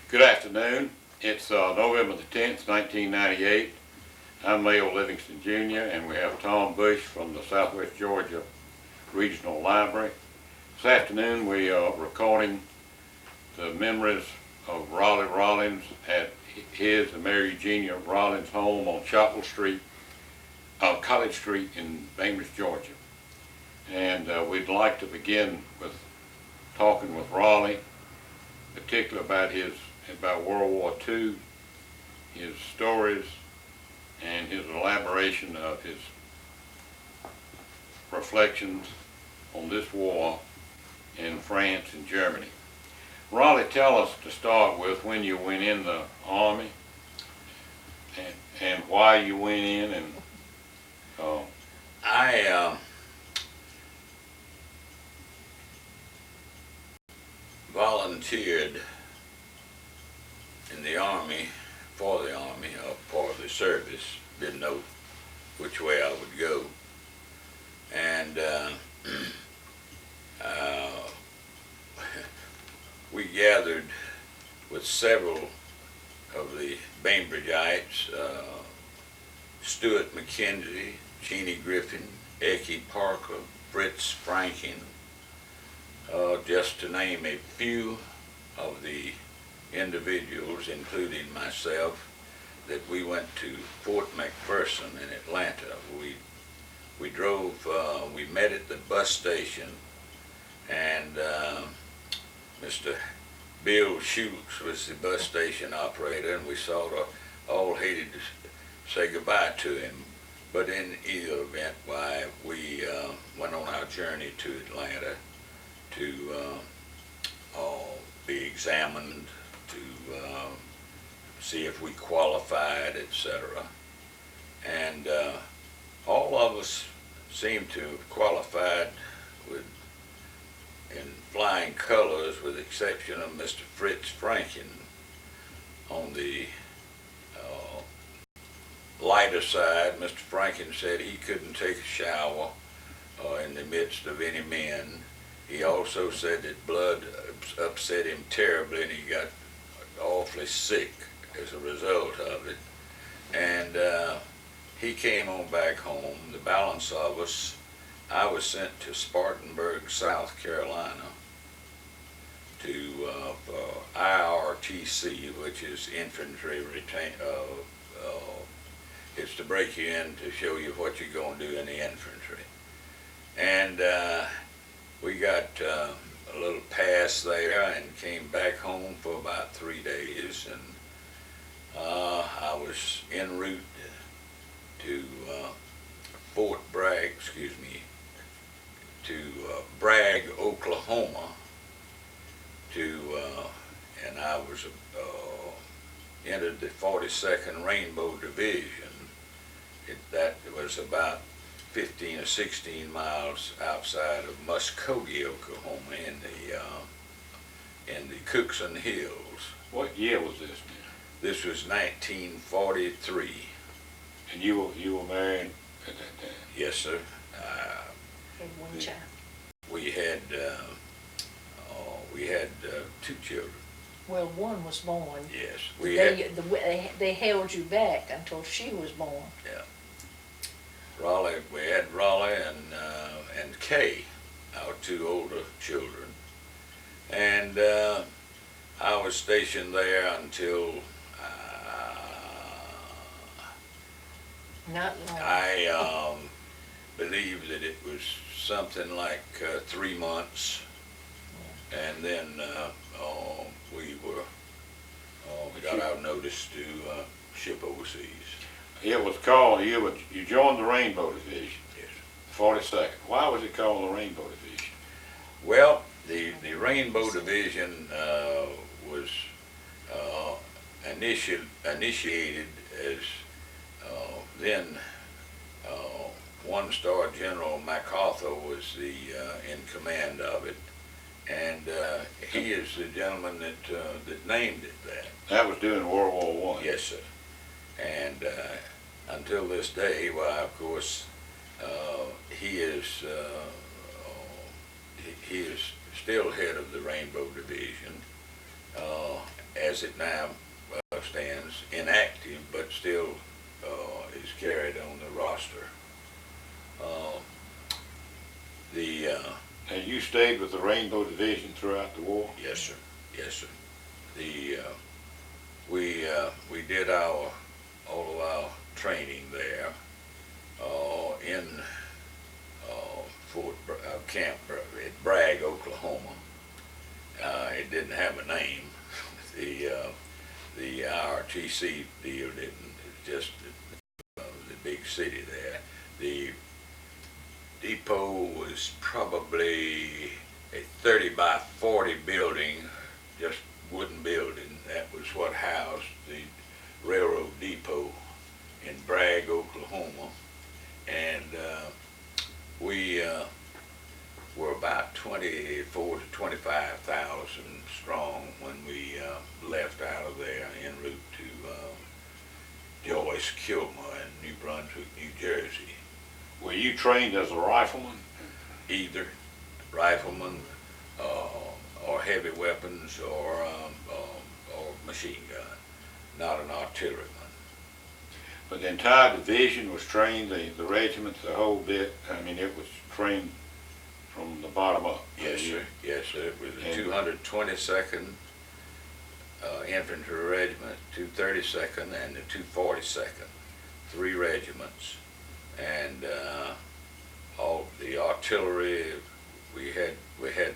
Good afternoon. It's November the 10th, 1998. I'm Leo Livingston Jr. and we have Tom Bush from the Southwest Georgia Regional Library. This afternoon we are recording the memories of Raleigh Rollins at his and Mary Eugenia Rollins' home on College Street in Bainbridge, Georgia. And we'd like to begin with talking with Raleigh, particularly about World War II, his stories, and his elaboration of his reflections on this war in France and Germany. Raleigh, tell us to start with when you went in the Army and why you went in. And I volunteered in the Army, for the Army, or for the service. Didn't know which way I would go. And we gathered with several of the Bainbridgeites, Stuart McKenzie, Jeannie Griffin, Eckie Parker, Fritz Franken, just to name a few of the individuals, including myself, that we went to Fort McPherson in Atlanta. We drove, we met at the bus station, and Mr. Bill Schultz was the bus station operator, and we sort of all hated to say goodbye to him. But in either event, we went on our journey to Atlanta to be examined, to see if we qualified, etc. And all of us seemed to have qualified in flying colors, with the exception of Mr. Fritz Franken. On the lighter side, Mr. Franken said he couldn't take a shower in the midst of any men. He also said that blood upset him terribly and he got awfully sick as a result of it. And he came on back home. The balance of us, I was sent to Spartanburg, South Carolina, to for IRTC, which is infantry it's to break you in to show you what you're going to do in the infantry. And we got a little pass there and came back home for about 3 days, and I was en route to Bragg, Oklahoma, and I was entered the 42nd Rainbow Division. That was about 15 or 16 miles outside of Muskogee, Oklahoma, in the Cookson Hills. what year was this now? This was 1943. And you were married at that time? Yes, sir. And one child. We had two children. Well, one was born. Yes, They held you back until she was born. Yeah. Raleigh. We had Raleigh and Kay, our two older children, and I was stationed there until Not long. I believe that it was something like 3 months, and then we got our notice to ship overseas. It was called, you joined the Rainbow Division, Yes. 42nd. Why was it called the Rainbow Division? Well, the Rainbow Division was initiated as then one-star General MacArthur was in command of it, and he is the gentleman that named it that. That was during World War I. Yes, sir. And until this day, why, of course, he is still head of the Rainbow Division, as it now stands, inactive, but still is carried on the roster. And you stayed with the Rainbow Division throughout the war? Yes, sir. Yes, sir. We did all of our training there in camp at Bragg, Oklahoma. It didn't have a name. The IRTC deal didn't. Just the big city there. The depot was probably a 30 by 40 building, just wooden building. That was what housed the railroad depot in Bragg, Oklahoma. And we were about 24 to 25,000 strong when we left out of there en route to Joyce, Kilmer, and New Brunswick, New Jersey. Were you trained as a rifleman? Either rifleman or heavy weapons or machine gun, not an artilleryman. But the entire division was trained, the regiment, the whole bit, I mean, it was trained from the bottom up. Yes, sir. Yes, sir. It was the 222nd Infantry Regiment, 232nd, and the 242nd. 3 regiments. And all the artillery, we had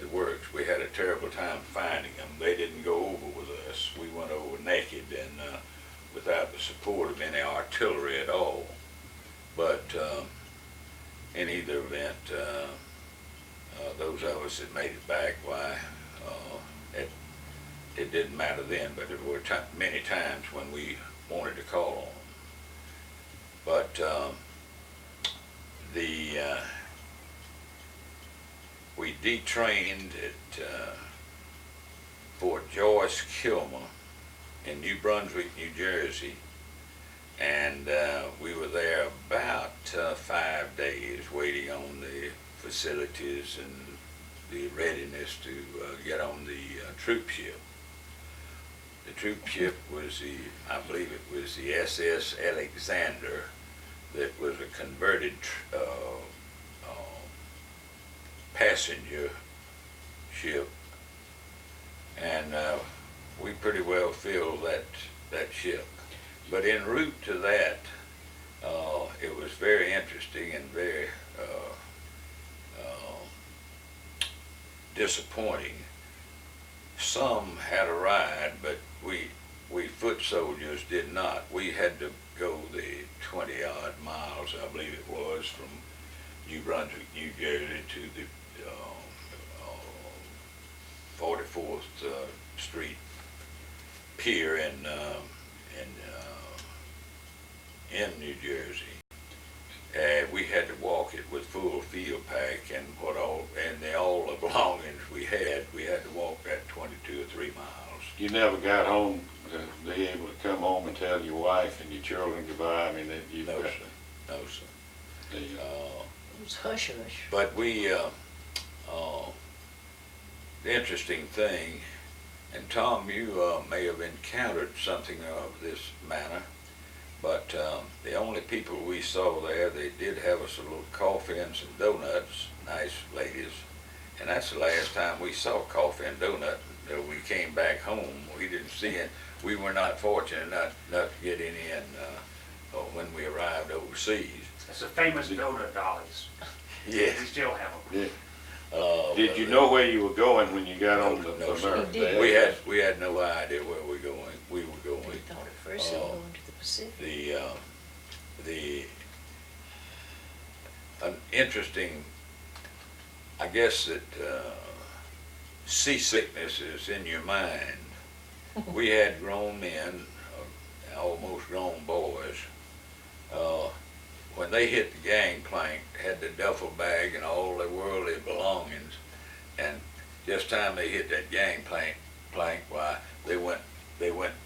the works. We had a terrible time finding them. They didn't go over with us. We went over naked and without the support of any artillery at all. But in either event, those of us that made it back, why, it didn't matter then, but there were many times when we wanted to call on them. But we detrained at Fort Joyce, Kilmer in New Brunswick, New Jersey, and we were there about 5 days waiting on the facilities and the readiness to get on the troop ship. The troop ship was I believe it was the SS Alexander, that was a converted passenger ship, and we pretty well filled that ship. But en route to that, it was very interesting and very disappointing. Some had a ride, but we foot soldiers did not. We had to go the 20-odd miles, I believe it was, from New Brunswick, New Jersey to the 44th Street Pier in New Jersey. We had to walk it with full field pack and all the belongings we had to walk that 22 or 3 miles. You never got home to be able to come home and tell your wife and your children goodbye? I mean, No, sir. No, sir. It was hush hush. But the interesting thing, and Tom, you may have encountered something of this manner, but the only people we saw there, they did have us a little coffee and some donuts, nice ladies, and that's the last time we saw coffee and donut. We came back home, we didn't see it. We were not fortunate not to get any in when we arrived overseas. It's the famous donut dollies. Yes. We still have them. Yeah. Did you know where you were going when you got on the No, sir. American? We had no idea where we were going. We were going. We thought at first they were going to the Pacific. An interesting, I guess that seasickness is in your mind. We had grown men, almost grown boys, when they hit the gangplank, had the duffel bag and all their worldly belongings, and just time they hit that gangplank, why they went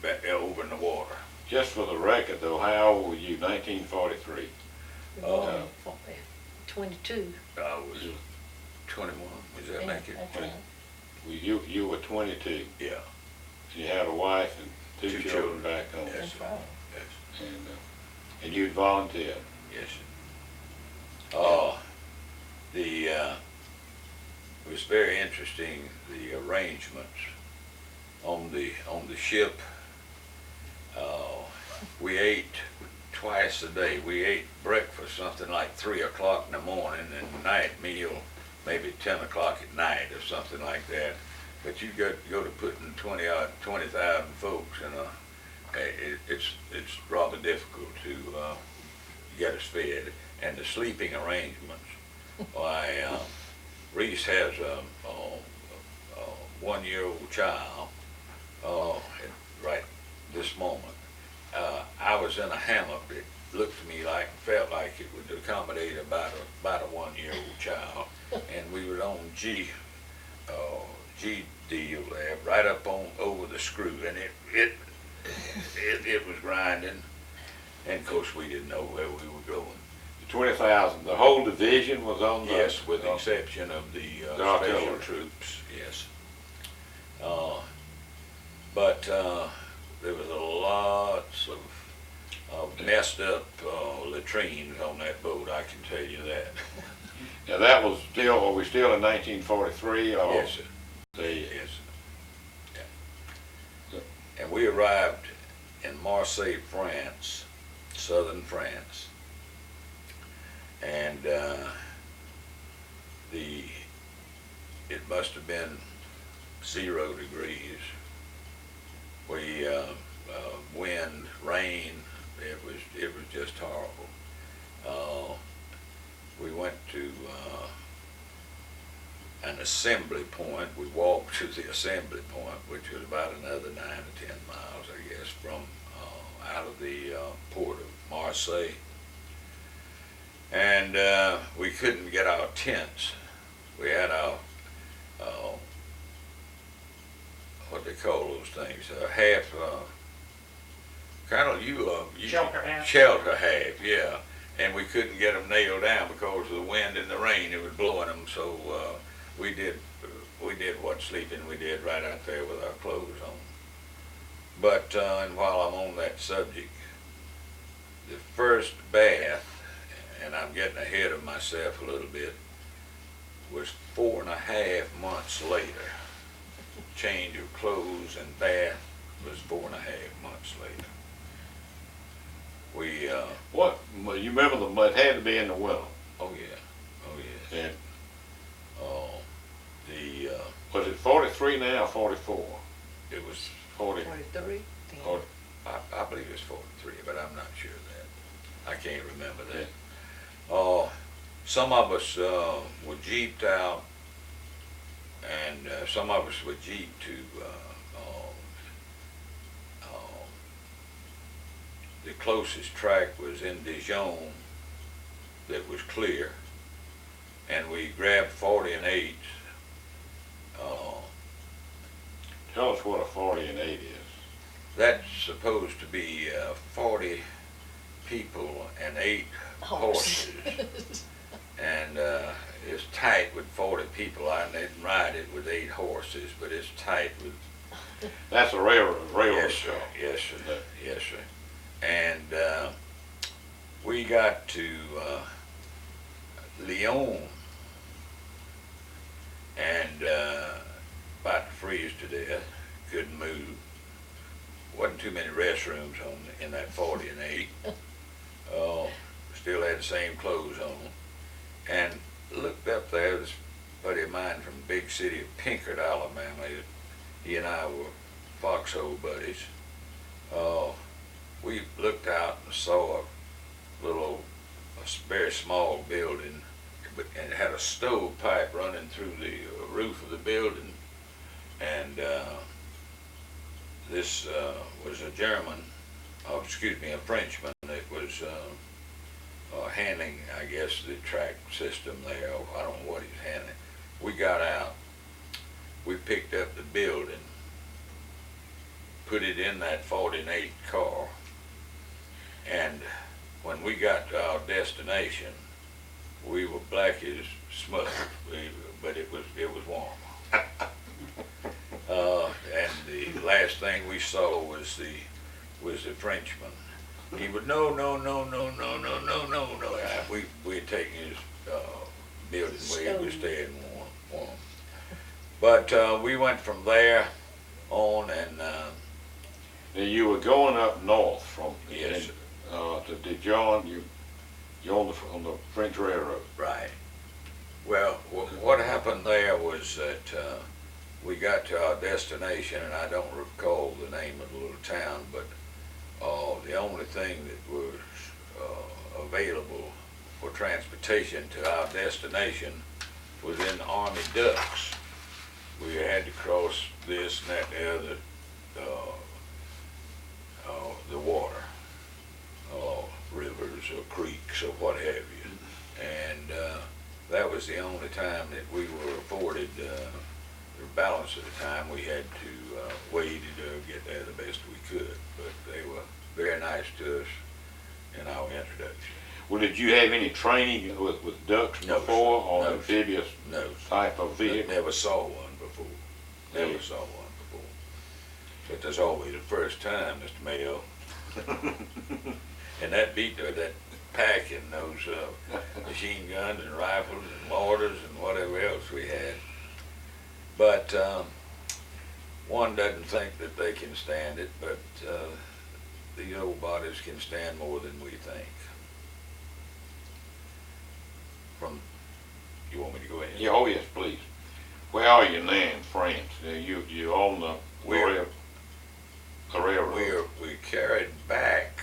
back over in the water. Just for the record though, how old were you, 1943? 22. I was 21. Was that make it? That's right. You were 22. Yeah. You had a wife and two Two children children. back home. Yes, That's sir. right. Yes, And you'd volunteered. yes. It was very interesting, the arrangements on the ship. We ate twice a day. We ate breakfast something like 3 o'clock in the morning, and night meal maybe 10 o'clock at night or something like that. But you go to putting 20,000 folks in it's rather difficult to get us fed. And the sleeping arrangements. Why, Reese has a 1-year-old child right this moment. I was in a hammock that looked to me like, felt like it would accommodate about a 1-year-old child. And we were on G deal there, right up on over the screw, and it was grinding. And of course we didn't know where we were going. 20,000. The whole division was on the. Yes, with the exception of the special artillery. troops, yes. But there was lots of messed up latrines on that boat, I can tell you that. Now that was still. Were we still in 1943? Or Yes, sir. The Yes. Yeah. And we arrived in Marseille, France, southern France. And it must have been 0 degrees. We wind, rain. It was just horrible. We went to an assembly point. We walked to the assembly point, which was about another 9 or 10 miles, I guess, from out of the port of Marseille. And we couldn't get our tents. We had our, what they call those things, half, Shelter half? Shelter half, yeah. And we couldn't get them nailed down because of the wind and the rain. It was blowing them, so we did what sleeping we did right out there with our clothes on. But and while I'm on that subject, the first bath, and I'm getting ahead of myself a little bit, was 4.5 months later. Change of clothes and bath was 4.5 months later. We what? You remember it had to be in the winter. oh yeah. And The was it 43 now or 44? it was 40. 43. Or, I believe it's 43, but I'm not sure of that. I can't remember Yeah. that. Some of us were jeeped out, and some of us were jeeped to the closest track was in Dijon that was clear, and we grabbed 40 and 8s. tell us what a 40 and 8 is. That's supposed to be 40 people and 8 horses. And it's tight with 40 people. I didn't ride it with 8 horses, but it's tight with. That's a railroad Yes, show. sir. Yes, sir. Yes, sir. And we got to Lyon, and about to freeze to death. Couldn't move. Wasn't too many restrooms in that 40 and 8. Still had the same clothes on. And looked up there, this buddy of mine from the big city of Pinkert, Alabama. He and I were foxhole buddies. We looked out and saw a very small building, and it had a stovepipe running through the roof of the building. And this was a Frenchman that was handling, I guess, the track system there. I don't know what he was handling. We got out, we picked up the building, put it in that 48 car, and when we got to our destination, we were black as smoke, but it was warm. And the last thing we saw was the Frenchman. He would no. We had taken his building where he was staying warm. But we went from there on, and Now, you were going up north from, yes, to Dijon, you on the French Railroad. right. Well, what happened there was that we got to our destination, and I don't recall the name of the little town, but the only thing that was available for transportation to our destination was in Army ducks. We had to cross this and that and the other, the water, rivers or creeks or what have you. And that was the only time that we were afforded, the balance of the time we had to wade to get there the best we could. But they were very nice to us in our introduction. Well, did you have any training with ducks No, before sir. on No, amphibious No, type of vehicle? never saw one before. Never Yeah. saw one before. But there's always a first time, Mr. Mayo. And that beat that pack and those machine guns and rifles and mortars and whatever else we had. But one doesn't think that they can stand it, but these old bodies can stand more than we think. You want me to go ahead? Yeah, oh yes, please. Where are you now in France? You on the railroad? We carried back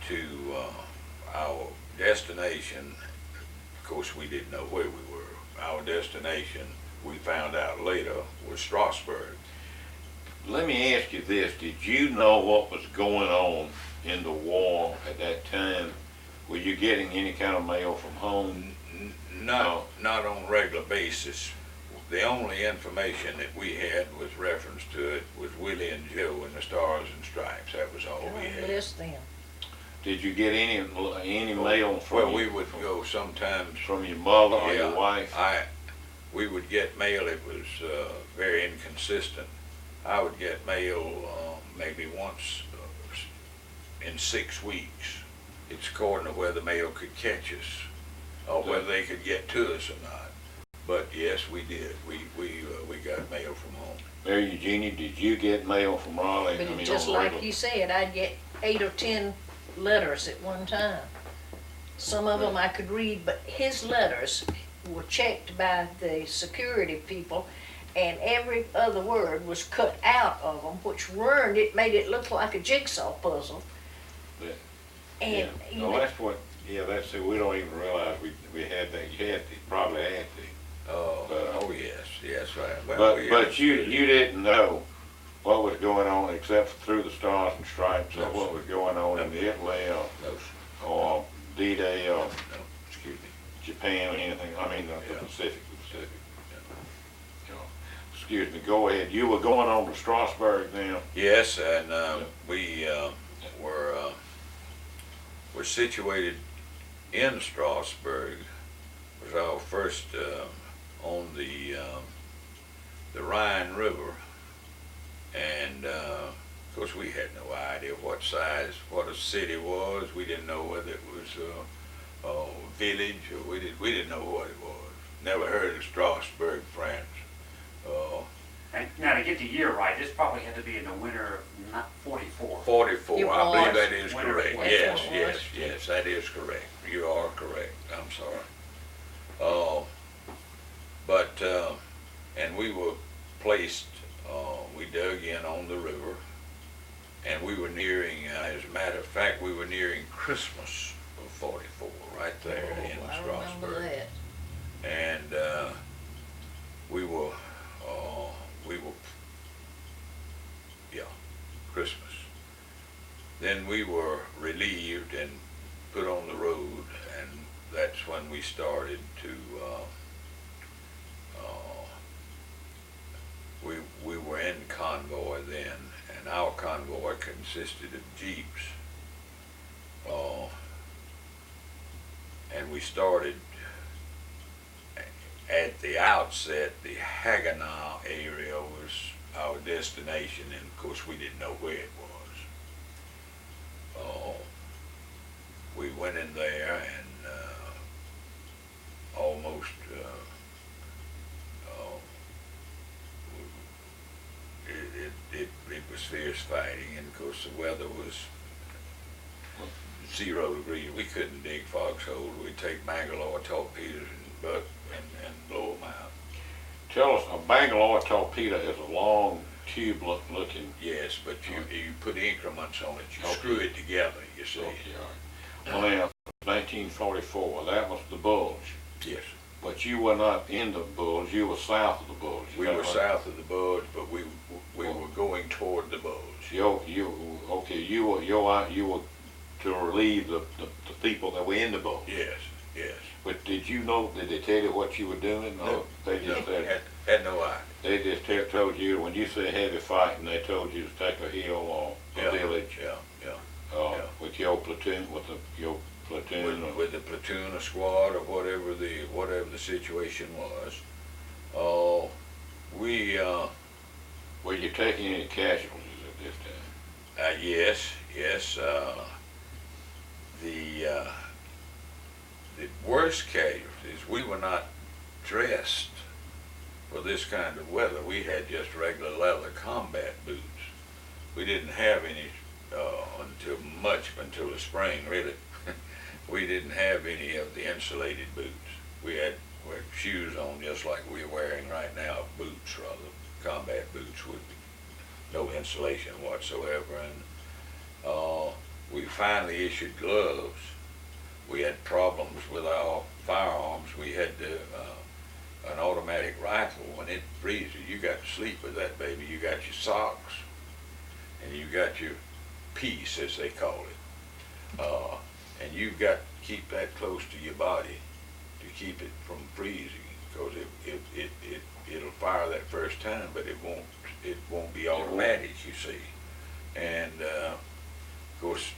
to our destination. Of course, we didn't know where we were. Our destination, we found out later, was Strasbourg. Let me ask you this, did you know what was going on in the war at that time? Were you getting any kind of mail from home? Not on a regular basis. The only information that we had with reference to it was Willie and Joe and the Stars and Stripes. That was all we God had. bless them. Did you get any mail from Well, we would go sometimes. from your mother or Yeah, your wife? we would get mail. It was very inconsistent. I would get mail maybe once in 6 weeks. It's according to where the mail could catch us or whether they could get to us or not. But yes, we did. We got mail from home. Mary Eugenia, did you get mail from Raleigh? But just like you said, I'd get 8 or 10 letters at one time. Some of them I could read, but his letters were checked by the security people, and every other word was cut out of them, which it made it look like a jigsaw puzzle. Yeah. And you No, know, that's what. Yeah, that's it. We don't even realize we had that. You probably had to. Oh yes, right. Well, But you didn't know what was going on except through the Stars and Stripes No, or what sir. was going on in Italy No, or D-Day or no, excuse me. Japan or anything. I mean, the Yeah. Pacific. You know, excuse me. Go ahead. You were going on to Strasbourg now. Yes, and we were situated in Strasbourg. Was our first on the Rhine River, and of course we had no idea what a city was. We didn't know whether it was a village or we didn't know what it was. Never heard of Strasbourg, France. And now to get the year right, this probably had to be in the winter of 44. 44, It I believe was. that is Winter correct. was. Yes, That's what it yes, was. yes, that is correct. You are correct. I'm sorry. And we were placed, we dug in on the river, and we were nearing, as a matter of fact, we were nearing Christmas of 44, right there in I remember Strasbourg. that. And Christmas. Then we were relieved and put on the road, and that's when we started to, we were in convoy then, and our convoy consisted of jeeps. And we started at the outset, the Haganah area was our destination, and of course we didn't know where it was. We went in there and almost it was fierce fighting, and of course the weather was 0 degrees. We couldn't dig foxholes. We'd take Bangalore torpedoes and blow them out. Tell us, a Bangalore torpedo is a long tube looking. Yes, but you put increments on it. You screw it together, you see. Okay, all right. Well, now, 1944, that was the Bulge. Yes. But you were not in the Bulge, you were south of the Bulge. Is We that were right? south of the Bulge, but we were going toward the Bulge. You were to relieve the people that were in the Bulge. Yes, yes. But did they tell you what you were doing? No, They just said, had no idea. they just told you, when you said heavy fighting, they told you to take a hill or a village. Yeah. With your platoon, your platoon. With the platoon, a squad, or whatever the situation was. Were you taking any casualties at this time? Yes. The worst casualties, we were not dressed for this kind of weather. We had just regular leather combat boots. We didn't have any until the spring, really. We didn't have any of the insulated boots. We had shoes on just like we're wearing right now, boots rather, combat boots with no insulation whatsoever. And we finally issued gloves. We had problems with our firearms. We had an automatic rifle. When it freezes, you got to sleep with that baby. You got your socks, and you got your piece, as they call it. And you've got to keep that close to your body to keep it from freezing, because it'll fire that first time, but it won't be automatic, you see. And of course,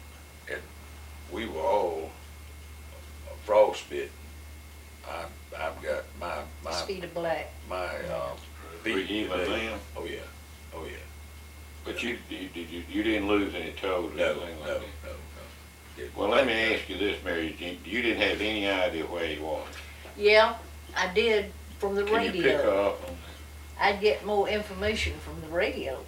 we were all frostbitten. I've got my Feet of black. my Were you even today. then? Oh yeah. But you didn't lose any toes or No. anything like that? No. Well, let me ask you this, Mary Jean. You didn't have any idea where he was. Yeah, I did from the Can you pick her radio. up on I'd get more information from the radio,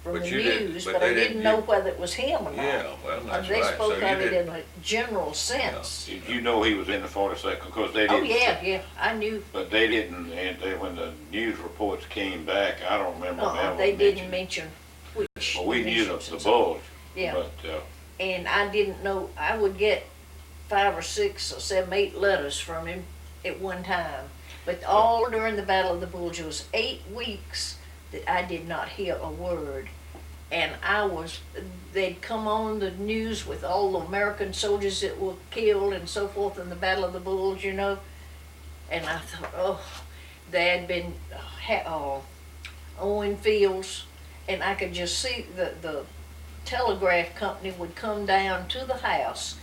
from But the you didn't- news, but but I they didn't didn't know give- whether it was him or not. Yeah, well, that's They right. spoke So of you it didn't. in a general sense. Did you know he was in the 42nd? Because they Oh, didn't. yeah, I knew. But they didn't, and when the news reports came back, I don't remember them They didn't mentioning. mention which. Well, we knew divisions the and so- Bulge. Yeah. But, And I didn't know, I would get 5 or 6 or 7, 8 letters from him at one time. But all during the Battle of the Bulge, it was 8 weeks that I did not hear a word. And they'd come on the news with all the American soldiers that were killed and so forth in the Battle of the Bulge, you know. And I thought, oh, there had been Owen Fields, and I could just see the telegraph company would come down to the house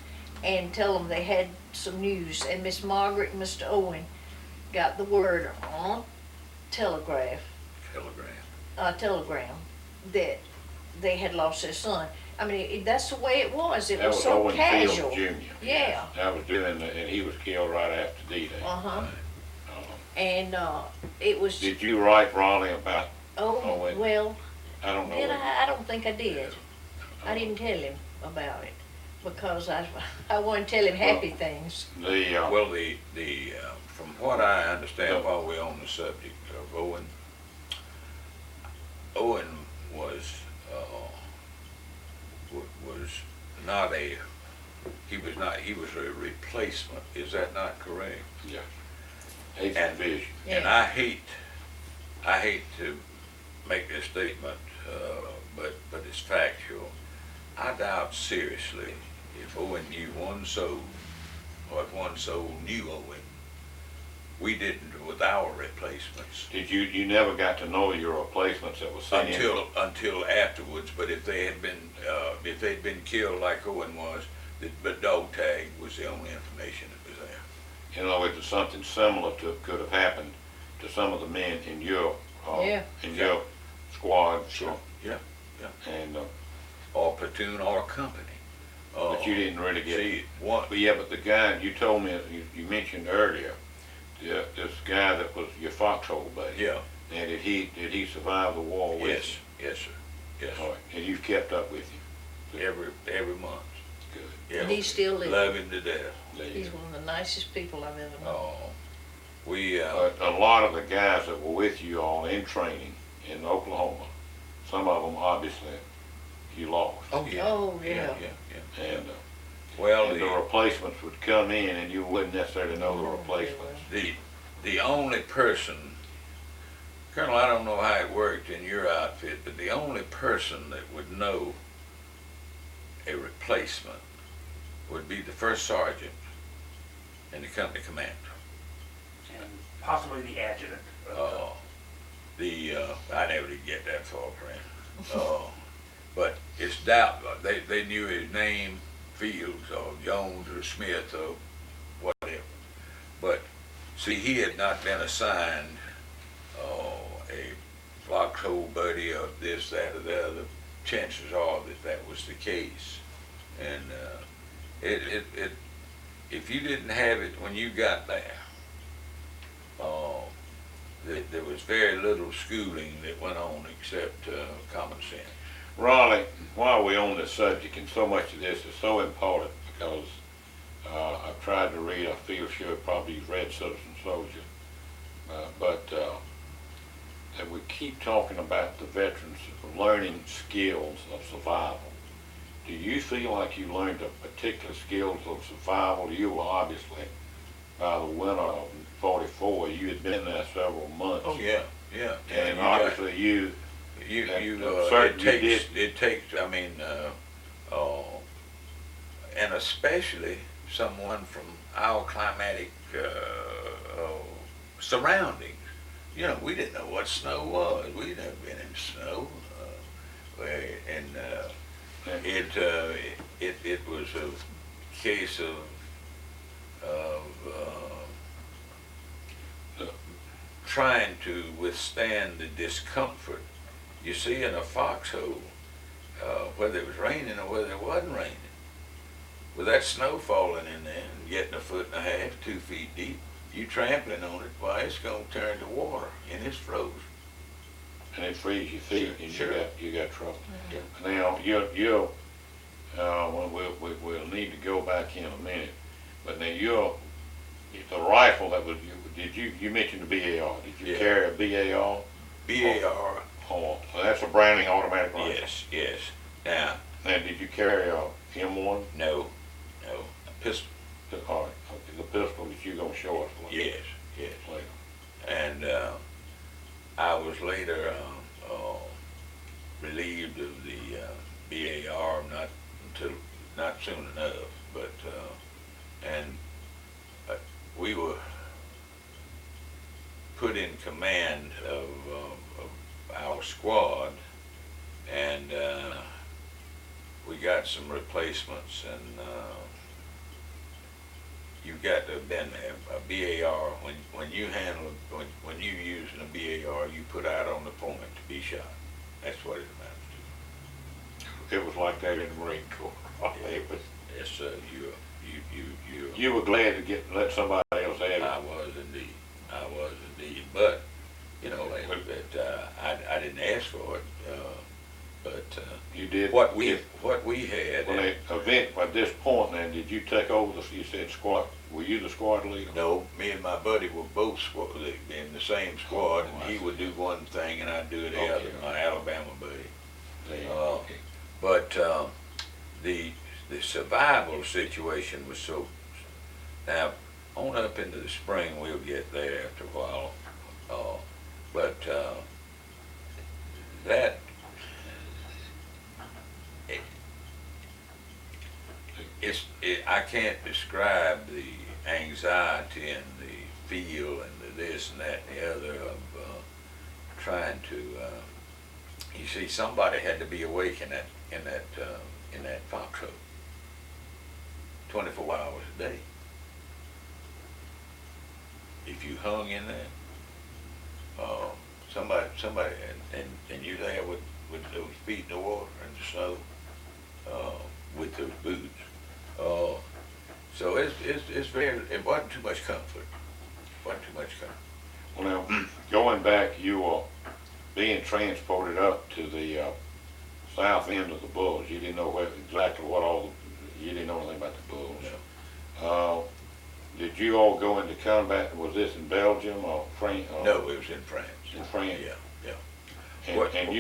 and tell them they had some news, and Miss Margaret and Mr. Owen got the word on telegram that they had lost their son. I mean, that's the way it was. It that was was so Owen casual. Fields Jr. Yeah. That was and he was killed right after D-Day. Uh-huh. And it was. Did you write Raleigh about? Oh, well, I don't know. did I? I don't think I did. I didn't tell him about it because I wanted to tell him happy things. Well, from what I understand, while we're on the subject of Owen was he was a replacement. Is that not correct? Yeah. 8th Division. And Yeah. I hate to make this statement, but it's factual. I doubt seriously if Owen knew one soul, or if one soul knew Owen. We didn't with our replacements Did you never got to know your replacements that was sent in? until afterwards. But if they'd been killed like Owen was, the dog tag was the only information that was there. in other words, something similar to, could have happened to some of the men in your, Yeah. in your squad. Sure. Yeah. And, Or platoon or company. but you didn't really get, See, one, but yeah, but the guy, you told me, you mentioned earlier, this guy that was your foxhole buddy. yeah, And did he survive the war with yes, yes, sir, yes, you? All right, and you've kept up with him? every month. Good. Yeah, And he's still living. love him to death. There you He's go. one of the nicest people I've ever known. Oh, we, But a lot of the guys that were with you all in training in Oklahoma, some of them obviously you lost. oh, yeah. Oh, Yeah, yeah. yeah. And, Well, and the replacements would come in and you wouldn't necessarily know the replacements. the only person, Colonel, I don't know how it worked in your outfit, but the only person that would know a replacement would be the first sergeant and the company commander. And possibly the adjutant. I never did get that far, friend. But it's doubt, they knew his name, Fields or Jones or Smith or whatever. But see, he had not been assigned a foxhole buddy or this, that, or the other. Chances are that that was the case. And if you didn't have it when you got there, there was very little schooling that went on except common sense. Raleigh, while we're on this subject, and so much of this is so important because I've tried to read, I feel sure probably you've read Citizen Soldier, but that we keep talking about the veterans learning skills of survival. Do you feel like you learned a particular skills of survival? You were obviously, by the winter of '44, you had been there several months. Oh yeah, yeah. And you got- obviously you it takes, I mean, and especially someone from our climatic surroundings. You know, we didn't know what snow was. We'd never been in snow, and it was a case of trying to withstand the discomfort. You see, in a foxhole, whether it was raining or whether it wasn't raining, with that snow falling in there and getting a foot and a half, 2 feet deep, you trampling on it, why, it's going to turn to water, and it's frozen. and it frees your feet, Sure, and sure. you got trouble. Yeah. Now we'll need to go back in a minute, but now the rifle that was you mentioned the BAR? Did you Yeah. carry a BAR? BAR, Oh, so that's a Browning automatic rifle. yes, yes. Now, Now, did you carry a M1? no, a pistol, All right, okay, the pistol that you're gonna show us yes, yes. later. And I was later relieved of the BAR not soon enough, but and we were put in command of our squad, and we got some replacements, and you've got to have been a BAR. When you handle, when you using a BAR, you put out on the point to be shot. That's what it amounts It was like that in the Marine Corps. It was, to. Yes, sir. You. you were glad to let somebody else have it. I was indeed. But you know, I didn't ask for it. But You did. what we had. When the event, at this point now, did you take over you said squad, were you the squad leader? No, me and my buddy were both in the same squad, Oh, and I he see. would do one thing and I'd do the Okay. other, my Alabama buddy. There, okay. But the survival situation was so. Now, on up into the spring, we'll get there after a while. But that I can't describe the anxiety and the feel and the this and that and the other of trying to. You see, somebody had to be awake in that foxhole 24 hours a day. if you hung in there, somebody, and you there with those feet in the water and the snow, with those boots. So it's very, it wasn't too much comfort. Wasn't too much comfort. Well, now, going back, you were being transported up to the south end of the Bulge. You didn't know exactly what all, you didn't know anything about the Bulge. Did you all go into combat? Was this in Belgium or France? No, it was in France. In France? Yeah. And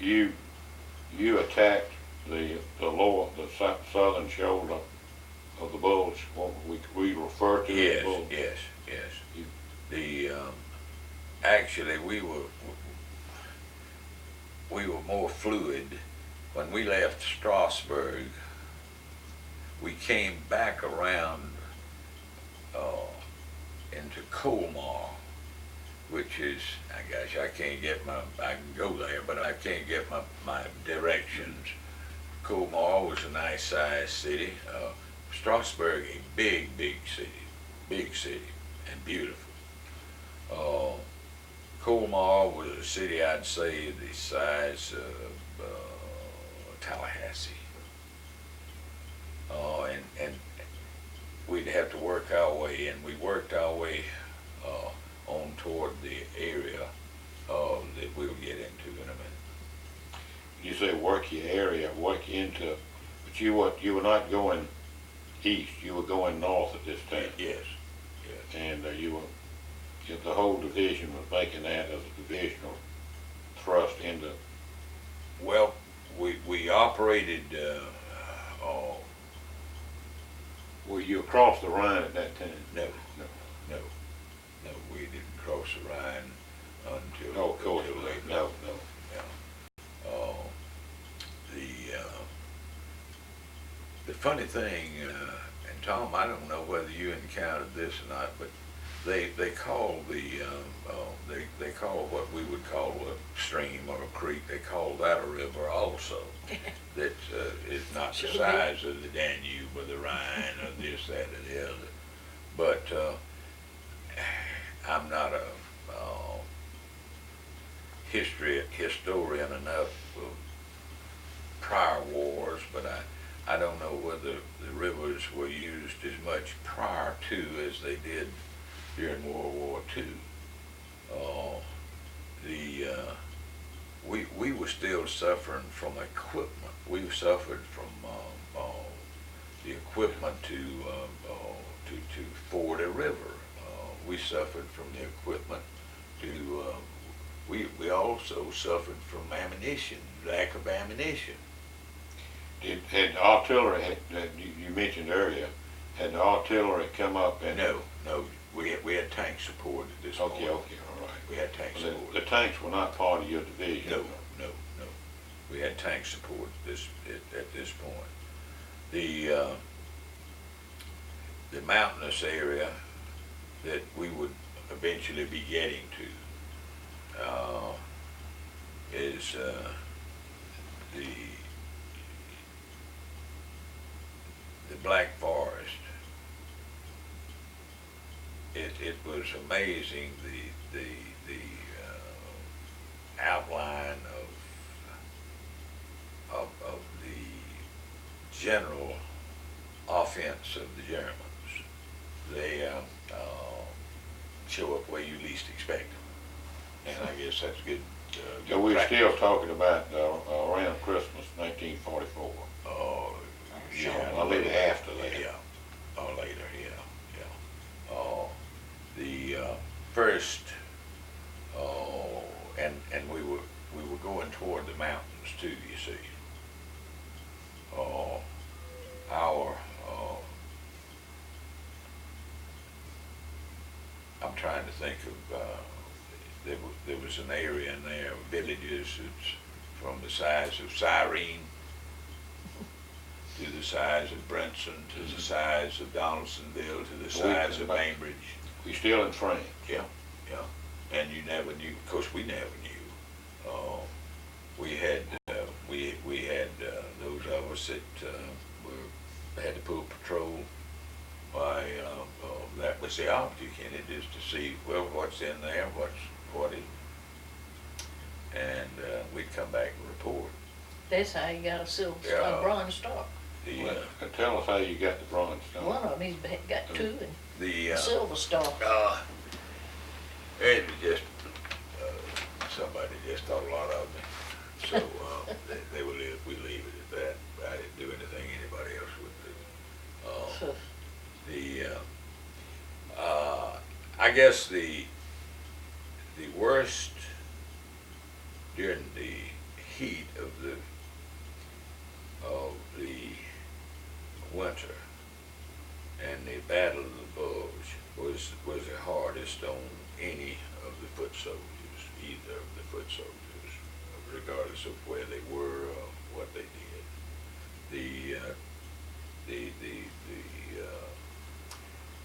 you attacked the southern shoulder of the Bulge, what we refer to as the Bulge? Yes. The actually we were more fluid. When we left Strasbourg, we came back around into Colmar, which is, I guess I can go there, but I can't get my directions. Colmar was a nice sized city. Strasbourg, a big city, and beautiful. Colmar was a city, I'd say, the size of Tallahassee. And we'd have to work our way, and we worked our way on toward the area that we'll get into in a minute. You say work your area, work into, but you were not going east, you were going north at this time. Yes. And the whole division was making that as a divisional thrust into. Well, we operated. Were you across the Rhine at that time? No, we didn't cross the Rhine until. No, of course, until late. no. The funny thing, and Tom, I don't know whether you encountered this or not, but they call they call what we would call a stream or a creek, they call that a river also. That is not the size of the Danube or the Rhine or this, that, or the other. But I'm not a historian enough of prior wars, but I don't know whether the rivers were used as much prior to as they did during World War II. We were still suffering from equipment. We suffered from the equipment to ford a river. We suffered from the equipment to. We also suffered from ammunition, lack of ammunition. Had artillery, you mentioned earlier, had the artillery come up and? No, we had tank support at this point. Okay, all right. We had tank support. The tanks were not part of your division? No. We had tank support at this point. The mountainous area that we would eventually be getting to is the Black Forest. It was amazing the outline of the general offense of the Germans. They show up where you least expect them, and I guess that's good. So we're still talking about around Christmas, 1944. Yeah, a little after that. Yeah, or later. Yeah. The first, and we were going toward the mountains too. You see, I'm trying to think of. There was an area in there, villages. It's from the size of Cyrene to the size of Brinson, to the size of Donaldsonville, to the size of Bainbridge. We still in France? Yeah. And you never knew. Of course, we never knew. We had those of us that had to pull patrol. was the object in it is to see, well, what's in there, what it, and we'd come back and report. That's how you got a silver, Yeah. a bronze star. The Well, tell us how you got the bronze star. One of them, he's got two, and the a silver star. it was just somebody just thought a lot of me, so we leave it at that. I didn't do anything anybody else would do. I guess the worst during the heat of the winter and the Battle of the Bulge was the hardest on any of the foot soldiers, either of the foot soldiers, regardless of where they were or what they did.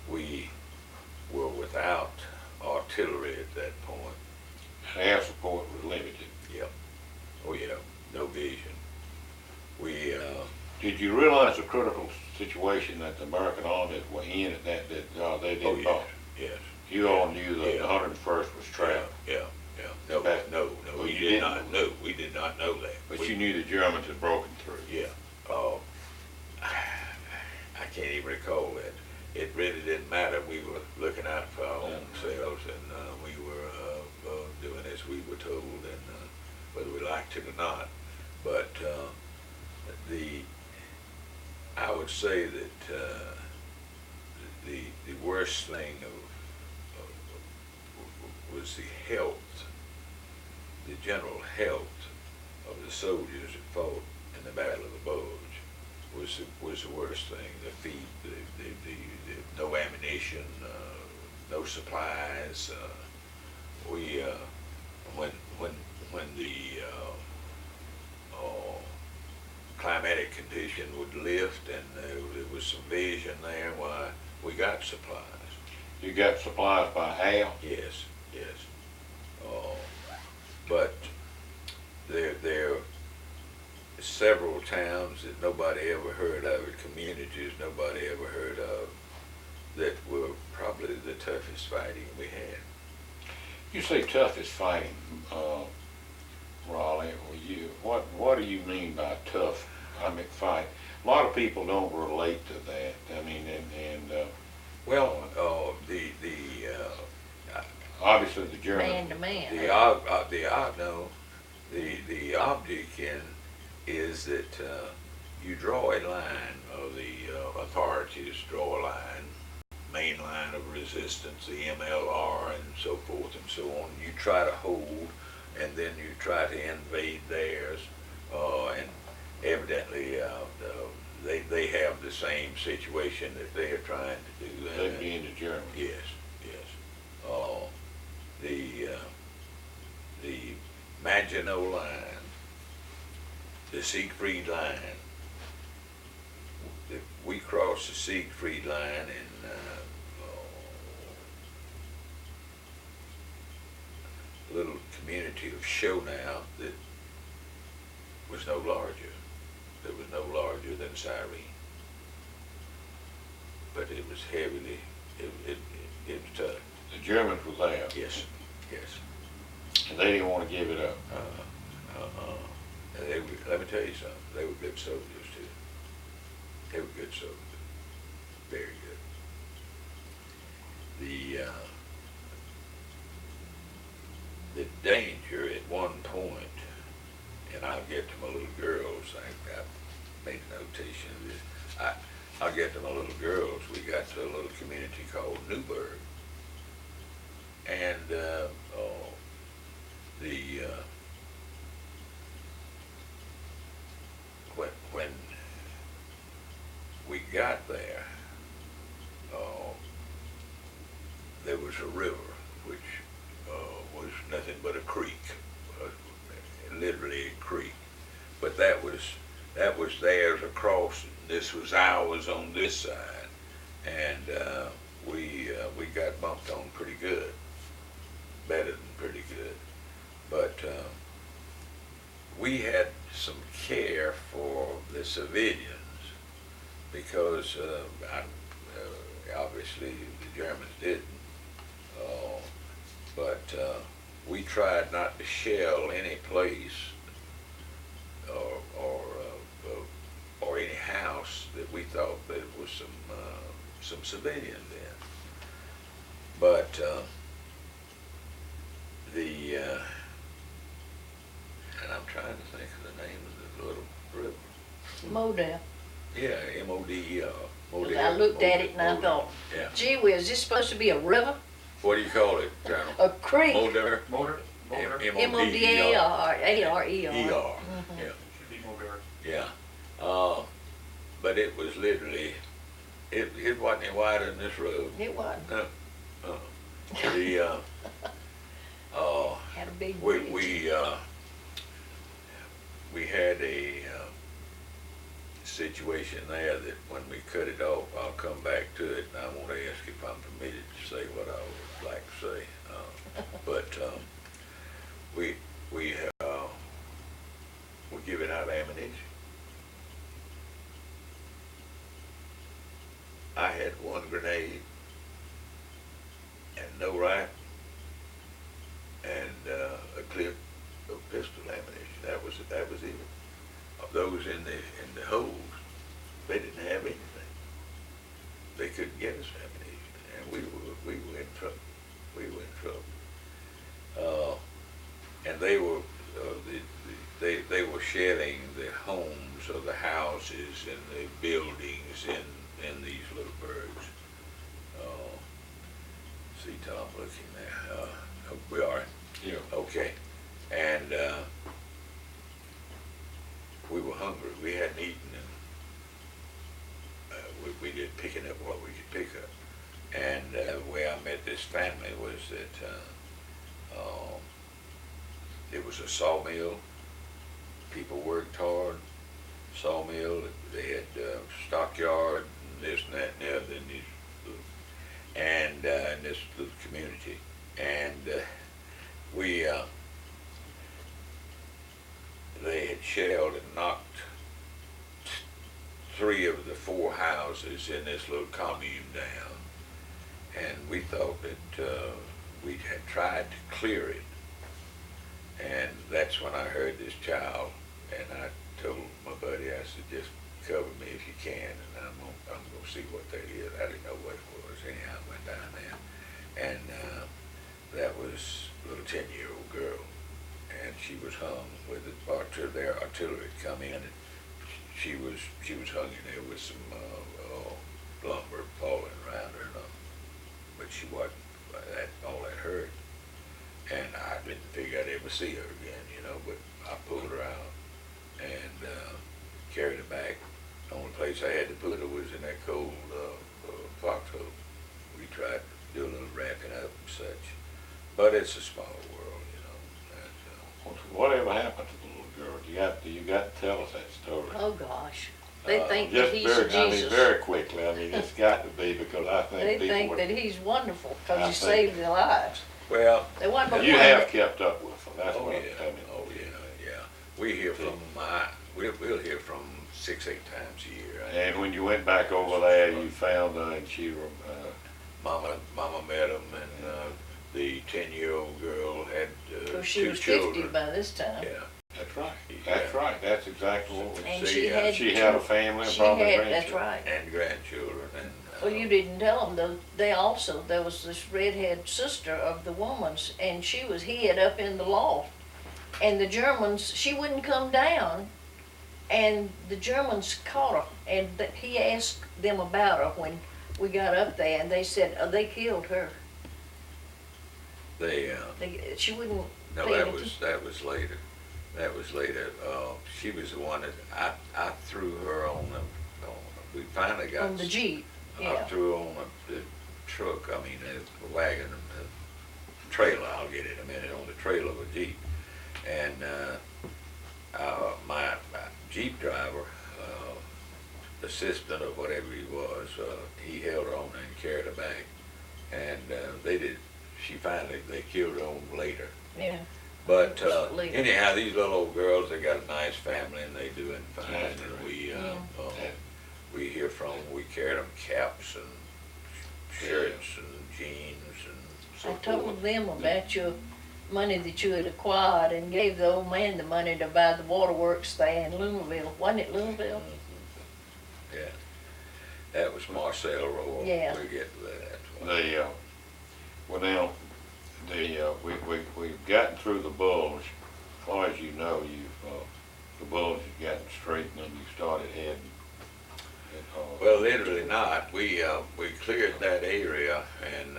We were without artillery at that point. Air support was limited. Yep. Oh yeah, no vision. We Did you realize the critical situation that the American armies were in at that, they oh didn't yes, know? yes. You all knew that Yeah. the 101st was trapped, Yeah. No, Okay. no, Well, we you did didn't not know. We did not know that. but We- you knew the Germans had broken through. Yeah. I can't even recall that. It really didn't matter. We were looking out for our own selves, and we were doing as we were told, and whether we liked it or not. But I would say that the worst thing was the health, the general health of the soldiers that fought in the Battle of the Bulge was the worst thing. The feet, the no ammunition, no supplies. We when the climatic condition would lift and there was some vision there, why we got supplies. You got supplies by air? Yes. But there are several towns that nobody ever heard of, communities nobody ever heard of, that were probably the toughest fighting we had. You say toughest fighting, Raleigh. What do you mean by tough? I mean, fight. A lot of people don't relate to that. I mean, Well, obviously the Germans. Man to man. the object is that you draw a line, or the authorities draw a line, main line of resistance, the MLR and so forth and so on. You try to hold, and then you try to invade theirs, and evidently they have the same situation that they are trying to do. They'd be in the Germans. Yes. The Maginot Line, the Siegfried Line. We crossed the Siegfried Line in a little community of Schonau that was no larger. That was no larger than Cyrene. But it was heavily, it was tough. The Germans were there. Yes. And they didn't want to give it up. And let me tell you something, they were good soldiers too. They were good soldiers, very good. The danger at one point, and I'll get to my little girls, I made a notation of this. I'll get to my little girls. We got to a little community called Newburgh. And when we got there, there was a river which was nothing but a creek, literally a creek. But that was theirs across. This was ours on this side, and we got bumped on pretty good, better than pretty good. But we had some care for the civilians because obviously obviously the Germans didn't. But we tried not to shell any place or any house that we thought that was some civilians in. But and I'm trying to think of the name of the little river. Model. Yeah, M-O-D-E-R. 'Cause I looked at it and I thought, Yeah. gee whiz, is this supposed to be a river? What do you call it, Colonel? A creek? Moder? Motor. M-O-D-A-R, A-R-E-R. E-R, yeah. Should be motor. Yeah, but it was literally, it wasn't any wider than this road. It wasn't. The, Had a big we, bridge. we had a situation there that when we cut it off, I'll come back to it, and I won't ask if I'm permitted to say what I would like to say. But we giving out ammunition. I had one grenade and no rifle and a clip of pistol ammunition. That was it. Of those in the holes, they didn't have anything. They couldn't get us ammunition, and we were in trouble. We were in trouble. And they were they were shelling the homes or the houses and the buildings in these little burgs. See Tom looking there. We are. Yeah. Okay. And we were hungry. We hadn't eaten, and we did picking up what we could pick up. And the way I met this family was that it was a sawmill. People worked hard. Sawmill. They had stockyard and this and that and the other in these little, and in this little community. And they had shelled and knocked 3 of the 4 houses in this little commune down. And we thought that we had tried to clear it. And that's when I heard this child, and I told my buddy, I said, just cover me if you can, and I'm gonna see what that is. I didn't know what it was. Anyhow, I went down there, and that was a little 10-year-old girl, and she was hung with their artillery had come in, and she was hung in there with some lumber falling around her, but she wasn't all that hurt. And I didn't figure I'd ever see her again, but I pulled her out and carried her back. The only place I had to put her was in that cold foxhole. We tried to do a little wrapping up and such, but it's a small world, Whatever happened to the little girl? You got to tell us that story. Oh, gosh. They think that Just he's very, Jesus. very quickly. It's got to be, because I think They people think would, that he's wonderful because I he think- saved their lives. Well, They wasn't but you one have that- kept up with them. That's oh what I'm yeah, telling you. oh yeah. We hear from we'll hear from 6-8 times a year. And when you went back over there, you found and she Mama met them, and the 10-year-old girl had Well, she 2 was children. 50 by this time. Yeah. That's right. That's right. That's exactly what we And See, she had, She had a family and she probably had, grandchildren. that's right. And grandchildren, and Well, you didn't tell them, though. There was this redhead sister of the woman's, and she was hid up in the loft. And the Germans, she wouldn't come down, and the Germans caught her. And he asked them about her when we got up there, and they said, oh, they killed her. She wouldn't no, pay that any was later. That was later. She was the one that I threw her on we finally got on the Jeep. I Yeah. threw her on the truck, the wagon, and the trailer, I'll get it in a minute, on the trailer of a Jeep. And my Jeep driver, assistant or whatever he was, he held her on and carried her back. And they killed her on later. Yeah. But Later. anyhow, these little old girls, they got a nice family, and they doing fine. That's And great. we Yeah. we hear from them. We carried them caps and shirts and jeans and so I forth. told them about your money that you had acquired and gave the old man the money to buy the waterworks there in Louisville. Wasn't it Louisville? Yeah, that was Marcel Roll. Yeah. We'll get to that. Well now, we've gotten through the Bulge. As far as you know, the Bulge has gotten straightened and you started heading. Well, literally not. We cleared that area, and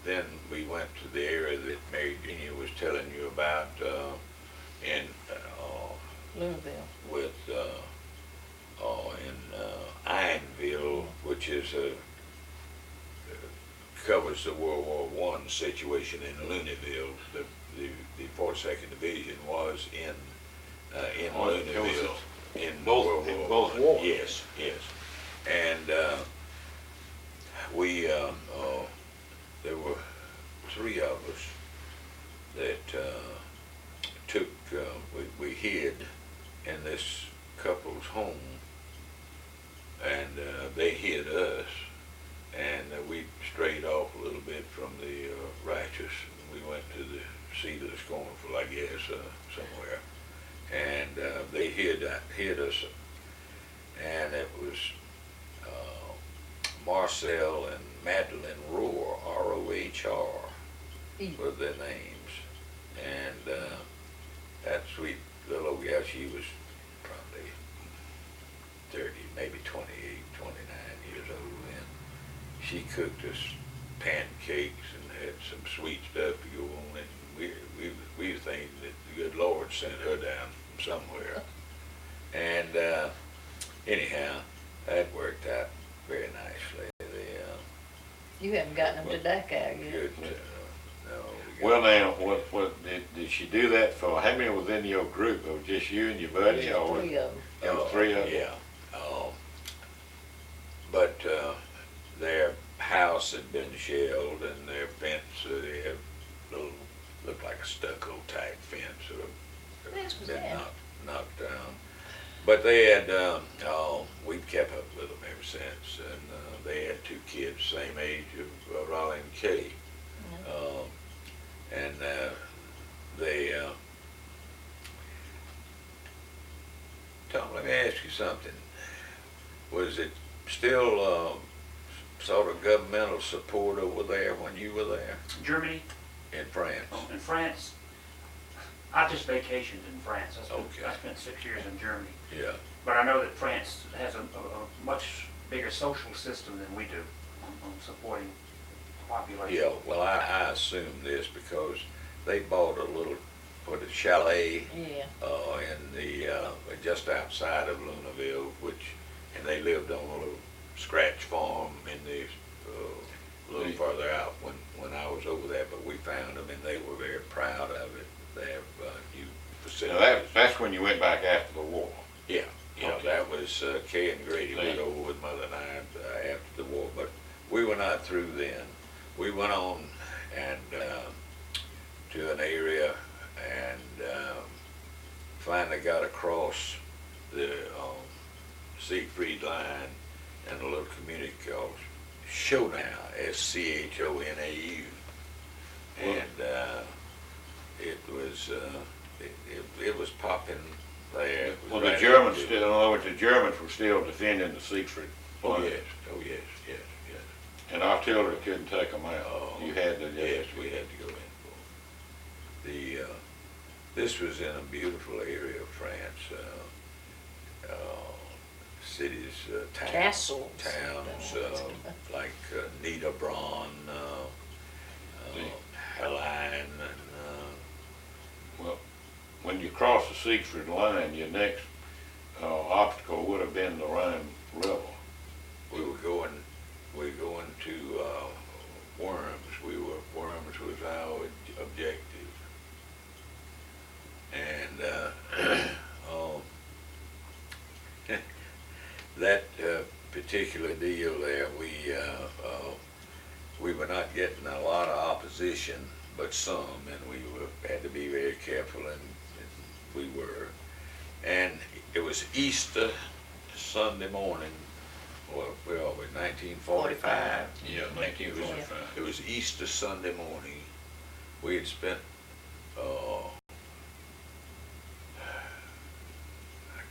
then we went to the area that Mary Jeannie was telling you about in Louisville. with in Ironville, which is covers the World War I situation in Luneville. The 42nd Division was in Luneville in World War both I. wars. Yes, yes. And we there were three of us that took we hid in this couple's home, and they hid us, and we strayed off a little bit from the righteous. We went to the seat of the scornful, I guess, somewhere, and they hid us, and it was Marcel and Madeline Rohr, R-O-H-R, were their names, and that sweet little old gal, she was probably 30, maybe 28, 29 years old then. She cooked us pancakes and had some sweet stuff to go on it. We were thinking that the good Lord sent her down from somewhere. And anyhow, that worked out very nicely. You haven't gotten them to Dachau yet. Good, no. Well now, what did she do that for? How many was in your group? It was just you and your buddy, or Three of them. there were three of them? Yeah. But their house had been shelled, and their fence, they had little, looked like a stucco type fence that This was been that. knocked down. But they had, we've kept up with them ever since, and they had two kids, same age of Raleigh and Kay. And they, Tom, let me ask you something. Was it still sort of governmental support over there when you were there Germany, in France? in France, I just vacationed in France. Okay. I spent 6 years in Germany. Yeah. But I know that France has a much bigger social system than we do on supporting the population. Yeah, well, I assume this because they bought a little, what, a chalet Yeah. in the, just outside of Luneville, and they lived on a little scratch farm in the, a little farther out when I was over there, but we found them and they were very proud of it. They have new Now facilities. that's when you went back after the war. Yeah, Okay. that was, Kay and Grady went over with Mother and I after the war, but we were not through then. We went on and to an area and finally got across the Siegfried line in a little community called Schonau, S-C-H-O-N-A-U, and it was popping there. It was Well, the right Germans up to- still, in other words, the Germans were still defending the Siegfried Oh, line. yes, yes. And artillery couldn't take them out. Oh, You had to Yes, just, we had to go in for the, this was in a beautiful area of France, cities, Castles. towns, like Niederbronn, Helene, and, well, when you crossed the Siegfried line, your next obstacle would have been the Rhine River. we were going to Worms. Worms was our objective, and that particular deal there, we were not getting a lot of opposition, but some, and we had to be very careful, and we were. And it was Easter Sunday morning, well, with 1945. Yeah, 1945. It was Easter Sunday morning. We had spent, I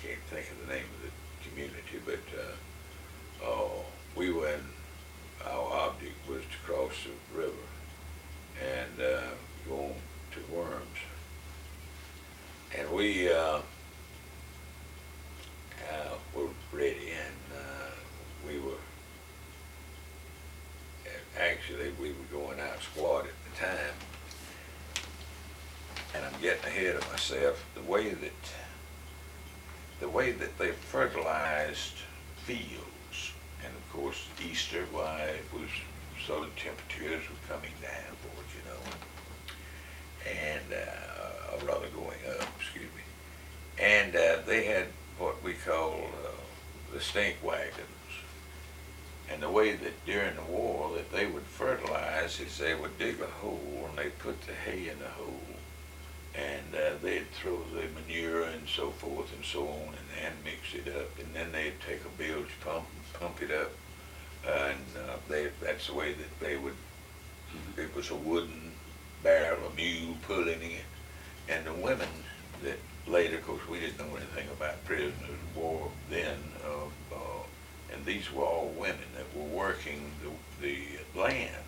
can't think of the name of the community, but we went, our object was to cross the river and go on to Worms. And we were ready, and we were, actually, we were going out squad at the time. And I'm getting ahead of myself. The way that they fertilized fields, and of course Easter, why it was so the temperatures were coming down for it, and or rather going up, excuse me. And they had what we call the stink wagons. And the way that during the war that they would fertilize is they would dig a hole and they put the hay in the hole, and they'd throw the manure and so forth and so on, and mix it up, and then they'd take a bilge pump and pump it up, and that's the way that they would. It was a wooden barrel, a mule pulling it, and the women that later, of course, we didn't know anything about prisoners of war then, and these were all women that were working the land,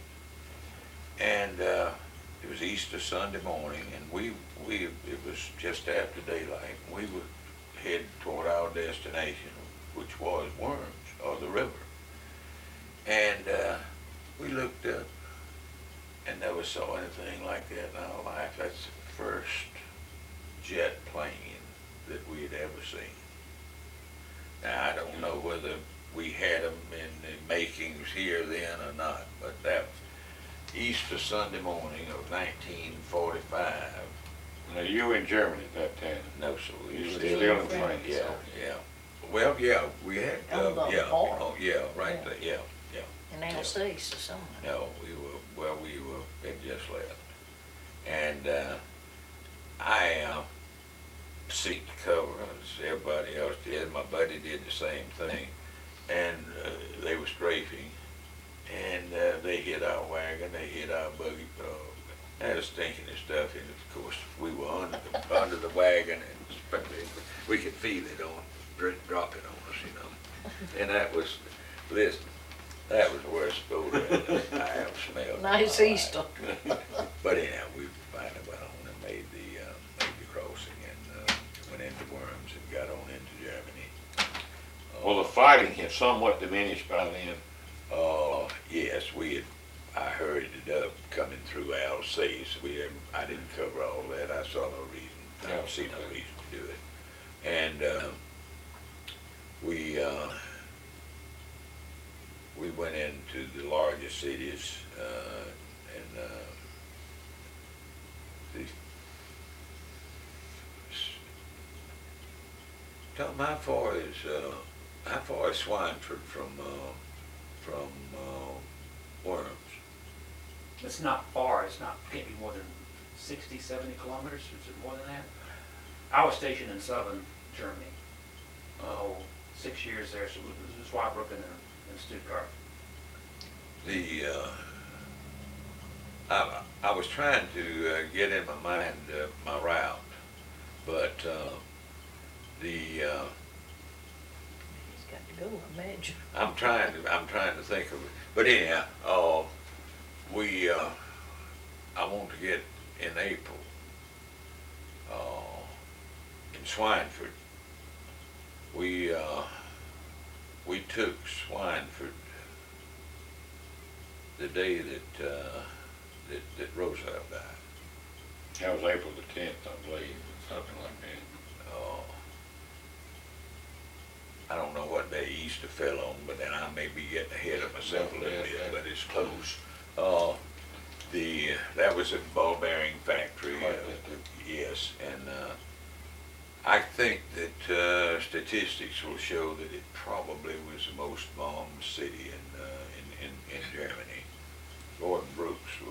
and it was Easter Sunday morning, and it was just after daylight. We were headed toward our destination, which was Worms, or the river. And we looked up and never saw anything like that in our life. That's the first jet plane that we had ever seen. Now, I don't know whether we had them in the makings here then or not, but that Easter Sunday morning of 1945. Now, you were in Germany at that time? No, sir. You were still still in in France. France? Yeah, yeah. Well, yeah, we had, On the yeah, border. oh, yeah, right Yeah. there, yeah, yeah. In Alsace or somewhere. No, we had just left. And I seeked cover as everybody else did. My buddy did the same thing. And they were strafing, and they hit our wagon, they hit our buggy, that was stinking and stuff, and of course we were under the wagon, and we could feel it dropping on us, And that was, listen, that was the worst odor I ever smelled. Nice Easter. But anyhow, we finally went on and made the crossing, and went into Worms and got on into Germany. Well, the fighting had somewhat diminished by then. Yes, I hurried it up coming through Alsace. I didn't cover all that. I saw no reason. I don't see no reason to do it. And we went into the largest cities, and Tom, how far is Swineford from Worms? It's not far, can't be more than 60, 70 kilometers, is it more than that? I was stationed in southern Germany, 6 years there, so it was Zweibrücken and Stuttgart. I was trying to get in my mind my route, but He's got to go, I imagine. I'm trying to think of it. But anyhow, I want to get in April in Swineford. We took Swineford the day that Roosevelt died. That was April the 10th, I believe, something like that. I don't know what day Easter fell on, but then I may be getting ahead of myself a little bit, but it's close. That was at the ball bearing factory, yes, and I think that statistics will show that it probably was the most bombed city in Germany. Gordon Brooks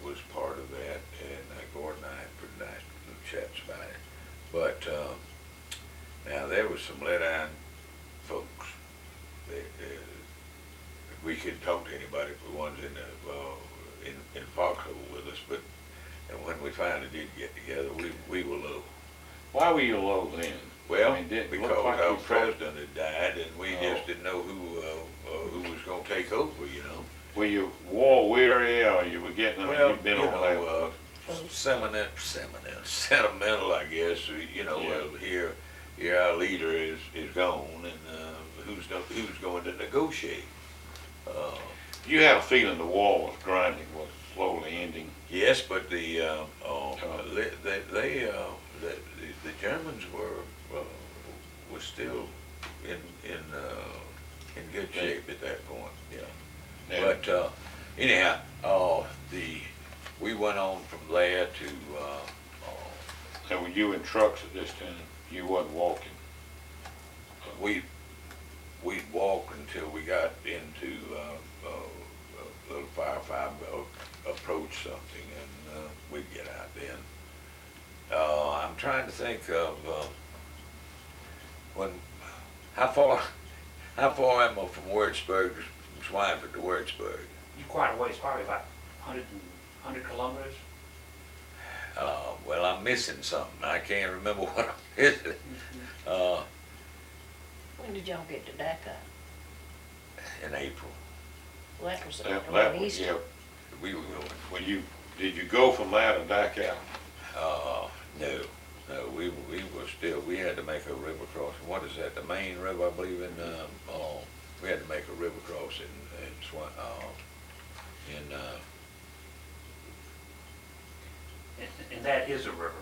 was part of that, and Gordon and I had pretty nice little chats about it. But now there was some let-down folks that we could talk to anybody if we wanted in the foxhole with us, but and when we finally did get together, we were low. Why were you low then? Well, I mean, didn't because look like our you president had died, and we Oh. just didn't know who was going to take over, you know. Were you war weary, or you were getting, you'd been you over know, sentimental, I guess. You know, Yeah. well, here our leader is gone, and who's going to negotiate? there? You had a feeling the war was grinding, was slowly ending. Yes, but the Germans were still in good shape at that point. Yeah. And But anyhow, we went on from there to and were you in trucks at this time? You wasn't walking? we'd walk until we got into a little firefight approach something, and we'd get out then. I'm trying to think of how far am I from Wurtzburg, from Schweinfurt to Wurtzburg? You quite a ways, probably about 100 kilometers. Well, I'm missing something. I can't remember what I'm missing. When did y'all get to Dakar? In April, Well, that was That on was, Easter. yeah. we were going. Did you go from there to Dakar? No, we were still, we had to make a river crossing. What is that, the main river, I believe in, we had to make a river crossing And that is a river.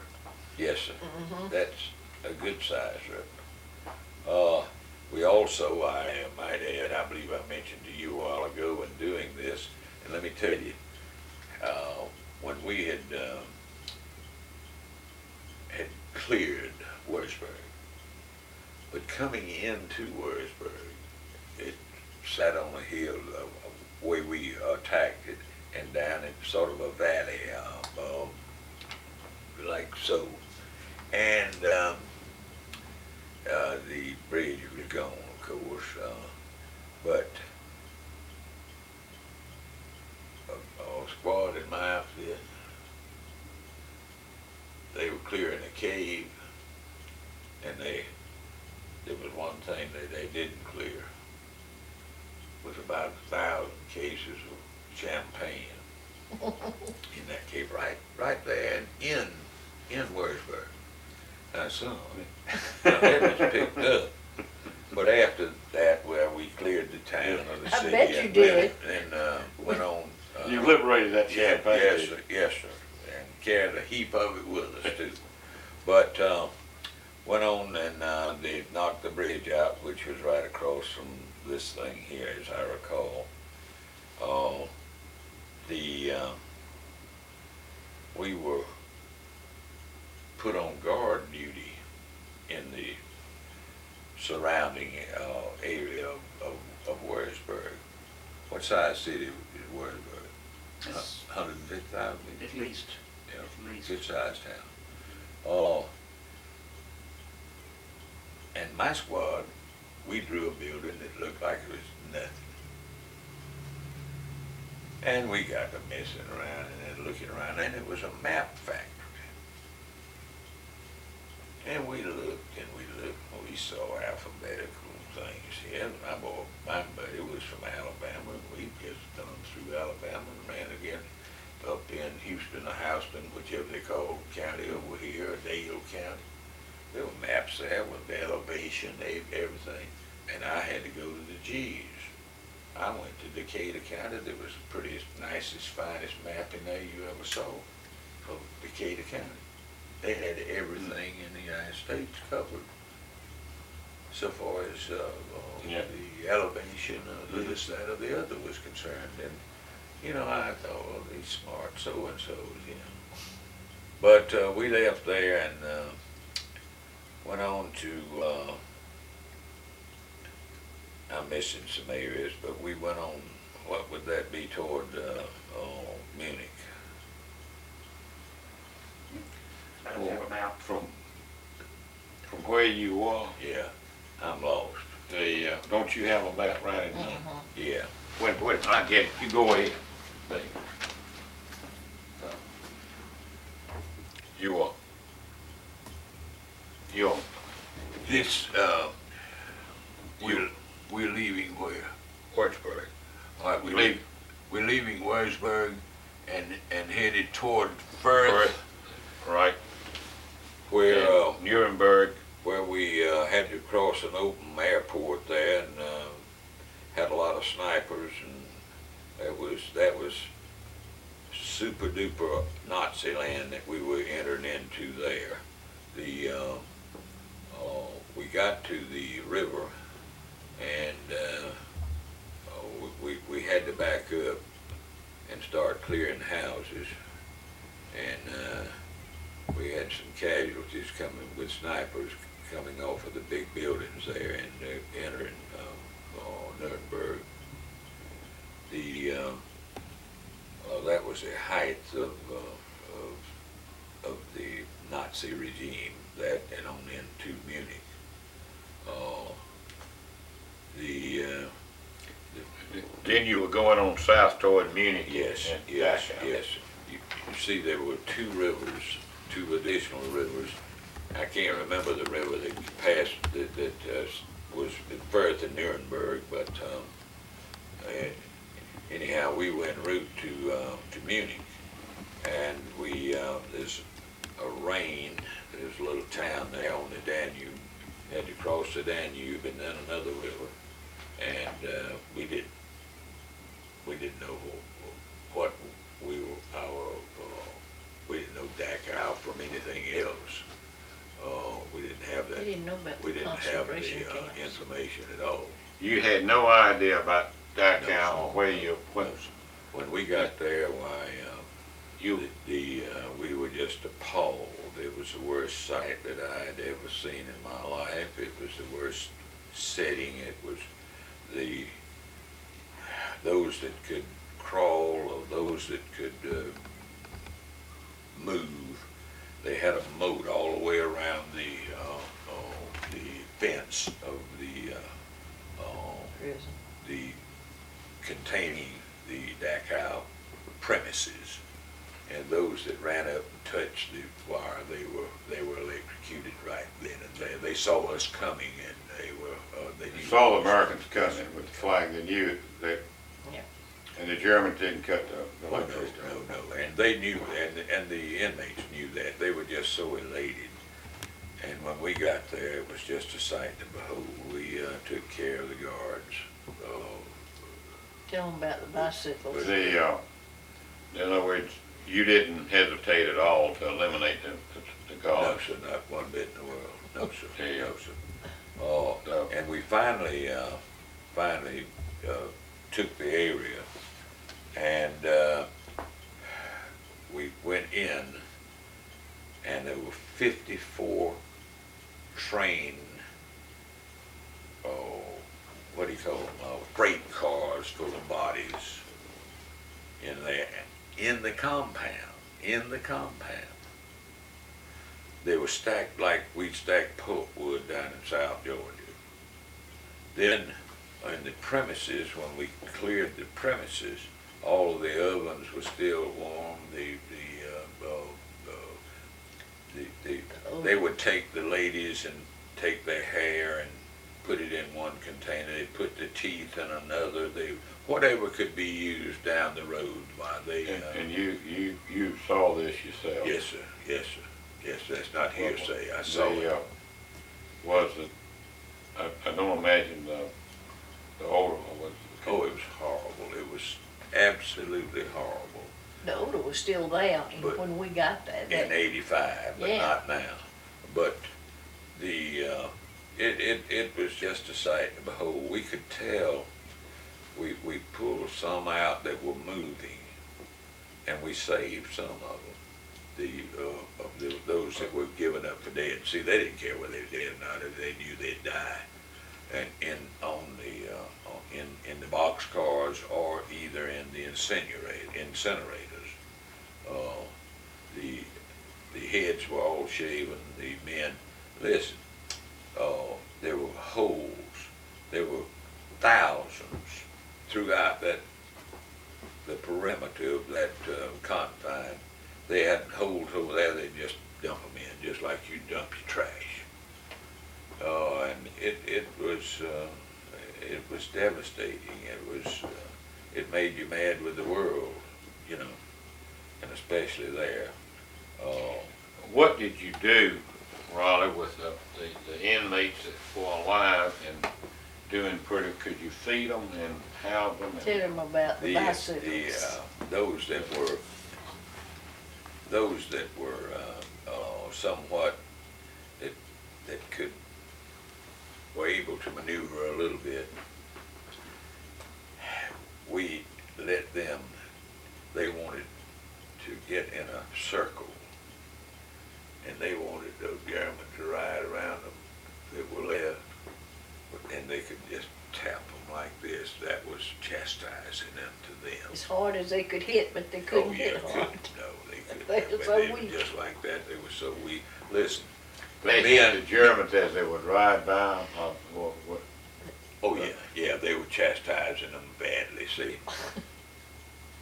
yes, sir. Mhm. That's a good sized river. We also, I might add, I believe I mentioned to you a while ago in doing this, and let me tell you, when we had cleared Wurtzburg, but coming into Wurtzburg, it sat on a hill where we attacked it, and down in sort of a valley, like so, and the bridge was gone, of course, but a squad in my outfit, they were clearing a cave, and there was one thing they didn't clear, was about 1,000 cases of champagne in that cave, right there in Wurtzburg. Now, that was picked up. But after that, well, we cleared the town of the I city. bet you and did. went on. You liberated that Yeah, champagne? yes, did sir, you? yes, sir, and carried a heap of it with us too. But went on and they knocked the bridge out, which was right across from this thing here, as I recall. We were put on guard duty in the surrounding area of Wurtzburg. What size city is Wurtzburg? It's 150,000? at least, Yeah, at least. good sized town. And my squad, we drew a building that looked like it was nothing. And we got to messing around and then looking around, and it was a map factory. And we looked and we saw alphabetical things here. My buddy was from Alabama, and we just done through Alabama and ran again up in Houston or Houston, whichever they call county over here, or Dale County. There were maps there with the elevation, everything. And I had to go to the G's. I went to Decatur County. There was the prettiest, nicest, finest map in there you ever saw of Decatur County. They had everything in the United States covered. So far as the elevation of this, that, or the other was concerned. And, you know, I thought, well, these smart so-and-sos, you know. But we left there and went on to, I'm missing some areas, but we went on, what would that be, toward Munich? I don't have a map. From where you are, Yeah, I'm lost. don't you have a map right in there? Mhm. Yeah. wait, I get it, you go ahead. There. You are. You are. This, we're leaving where? Whitesburg. All right, Leave. we're leaving Warrensburg and headed toward Firth, Right. Where, Nuremberg. where we had to cross an open airport there and had a lot of snipers, and that was super duper Nazi land that we were entering into there. We got to the river, and we had to back up and start clearing houses, and we had some casualties coming with snipers coming off of the big buildings there and entering Nuremberg. That was the height of the Nazi regime, that and on into Munich. Then you were going on south toward Munich. Yes, and yes, back out. yes. You see, there were two rivers, two additional rivers. I can't remember the river that passed, that was in Firth and Nuremberg, but anyhow, we went en route to Munich, and there's a Rhein, there's a little town there on the Danube. Had to cross the Danube and then another river, and we didn't know what we didn't know Dachau from anything else. We didn't have that. We didn't know about We the didn't have the concentration camps. information at all. You had no idea about No, Dachau sir. or where you went. When we got there, why, we were just appalled. It was the worst sight that I had ever seen in my life. It was the worst setting. It was those that could crawl or those that could move. They had a moat all the way around the fence of Prison. the containing the Dachau premises, and those that ran up and touched the wire, they were electrocuted right then and there. They saw us coming, and they You knew. saw the Americans coming with the flag. They knew that. Yeah. And the Germans didn't cut the Oh, no, electricity. no, and they knew, and the inmates knew that. They were just so elated. And when we got there, it was just a sight to behold. We took care of the guards. Tell them about the bicycles. In other words, you didn't hesitate at all to eliminate the No, guards. sir, not one bit in the world. No, sir. Yeah. No, sir. And we finally took the area, and we went in, and there were 54 train, what do you call them, freight cars full of bodies in there, in the compound. They were stacked like we'd stack pulpwood down in South Georgia. Then, in the premises, when we cleared the premises, all of the ovens were still warm. They would take the ladies and take their hair and put it in one container. They put the teeth in another. Whatever could be used down the road while they. And you saw this yourself. Yes, sir. Yes, sir. Yes, that's not hearsay. I saw it. I don't imagine the odor was. Oh, it was horrible. It was absolutely horrible. The odor was still there But when we got there. In '85, but Yeah. not now. But it was just a sight to behold. We could tell. We pulled some out that were moving, and we saved some of them. Those that were given up for dead. See, they didn't care whether they were dead or not. If they knew they'd die, and in the box cars or either in the incinerators. The heads were all shaven. The men, listen. There were holes. There were thousands throughout the perimeter of that confine, they had holes over there. They just dump them in, just like you dump your trash. And it was devastating. It made you mad with the world, you know, and especially there. What did you do, Raleigh, with the inmates that were alive and doing pretty? Could you feed them and house them? Tell them about the bicycles. Those that were somewhat that were able to maneuver a little bit, we let them. They wanted to get in a circle, and they wanted those Germans to ride around them that were left, and they could just tap them like this. That was chastising them to them. As hard as they could hit, but they couldn't hit hard. No, they couldn't. They were so They were weak. just like that. They were so weak. Listen, They hit the Germans as they would ride by them. oh yeah, they were chastising them badly. See,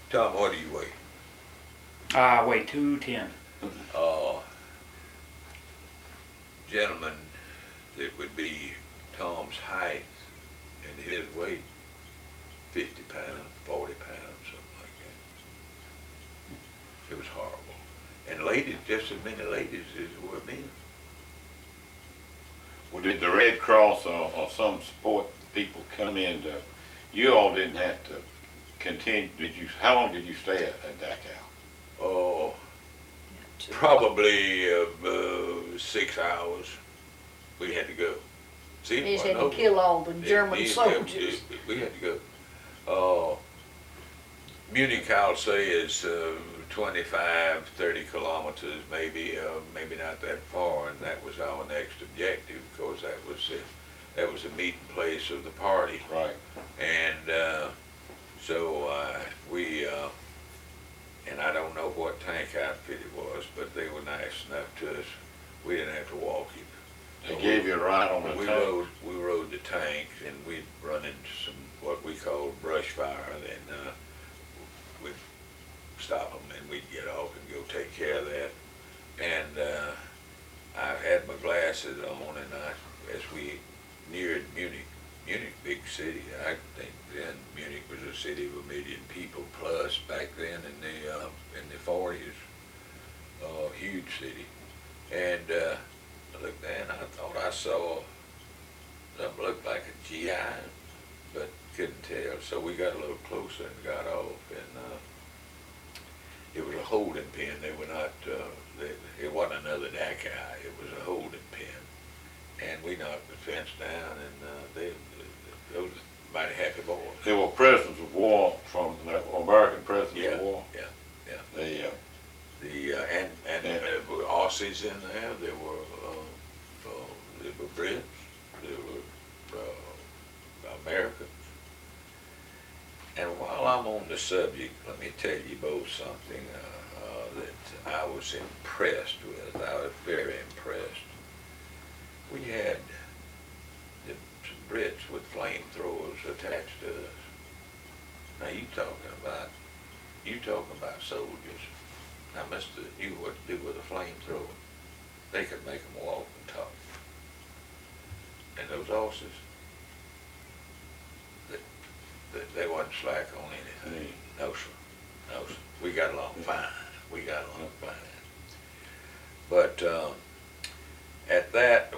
Tom, what do you weigh? I weigh 210. Gentlemen that would be Tom's height and his weight, 50 pounds, 40 pounds, something like that. It was horrible. And ladies, just as many ladies as were men. Well, did the Red Cross or some support people come in to, you all didn't have to continue, how long did you stay at Dachau? Oh, probably 6 hours. We had to go. See, They just wasn't had to over. kill all the German soldiers. We had to go. Munich, I'll say, is 25, 30 kilometers, maybe not that far, and that was our next objective, because that was the meeting place of the party. Right. And so we, and I don't know what tank outfit it was, but they were nice enough to us. We didn't have to walk it. They gave you a ride on the We tank? rode the tank, and we'd run into some, what we called brush fire, and then we'd stop them, and we'd get off and go take care of that. And I had my glasses on, and as we neared Munich, big city, I think then Munich was a city of 1 million people plus back then in the 40s, huge city. And I looked there, and I thought I saw something looked like a GI, but couldn't tell. So we got a little closer and got off, and it was a holding pen. They were not, it wasn't another Dachau, it was a holding pen. And we knocked the fence down, and those mighty happy boys. They were prisoners of war from the American prisoners Yeah, of war. yeah. They, There were Aussies in there. There were Brits. There were Americans. And while I'm on the subject, let me tell you both something that I was impressed with. I was very impressed. We had some Brits with flamethrowers attached to us. Now you talking about soldiers. Now Mister knew what to do with a flamethrower. They could make them walk and talk. And those Aussies, they wasn't slack on anything. No sir, no sir. We got along fine. We got along fine. But at that,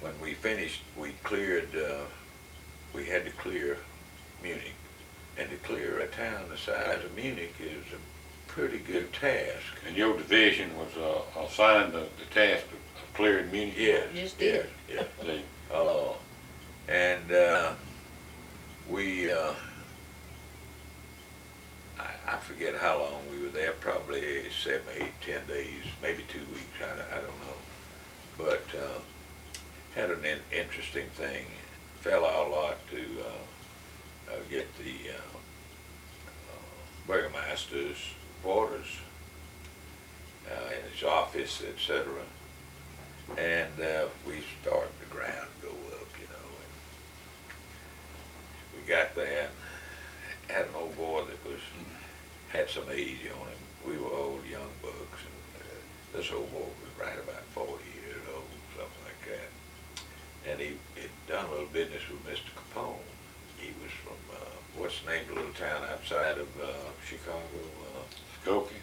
when we finished, we had to clear Munich. And to clear a town the size of Munich is a pretty good task. and your division was assigned the task of clearing Munich? Yes, Just yes, did. yes. They, And we, I forget how long we were there, probably 7, 8, 10 days, maybe 2 weeks, I don't know. But had an interesting thing. Fell out a lot to get the burgomaster's quarters in his office, etc. And we started the ground go up, you know. got there, and had an old boy that had some age on him. We were old young bucks, and this old boy was right about 40 years old, something like that. And he had done a little business with Mr. Capone. He was from, what's the name of the little town outside of Chicago? Skokie?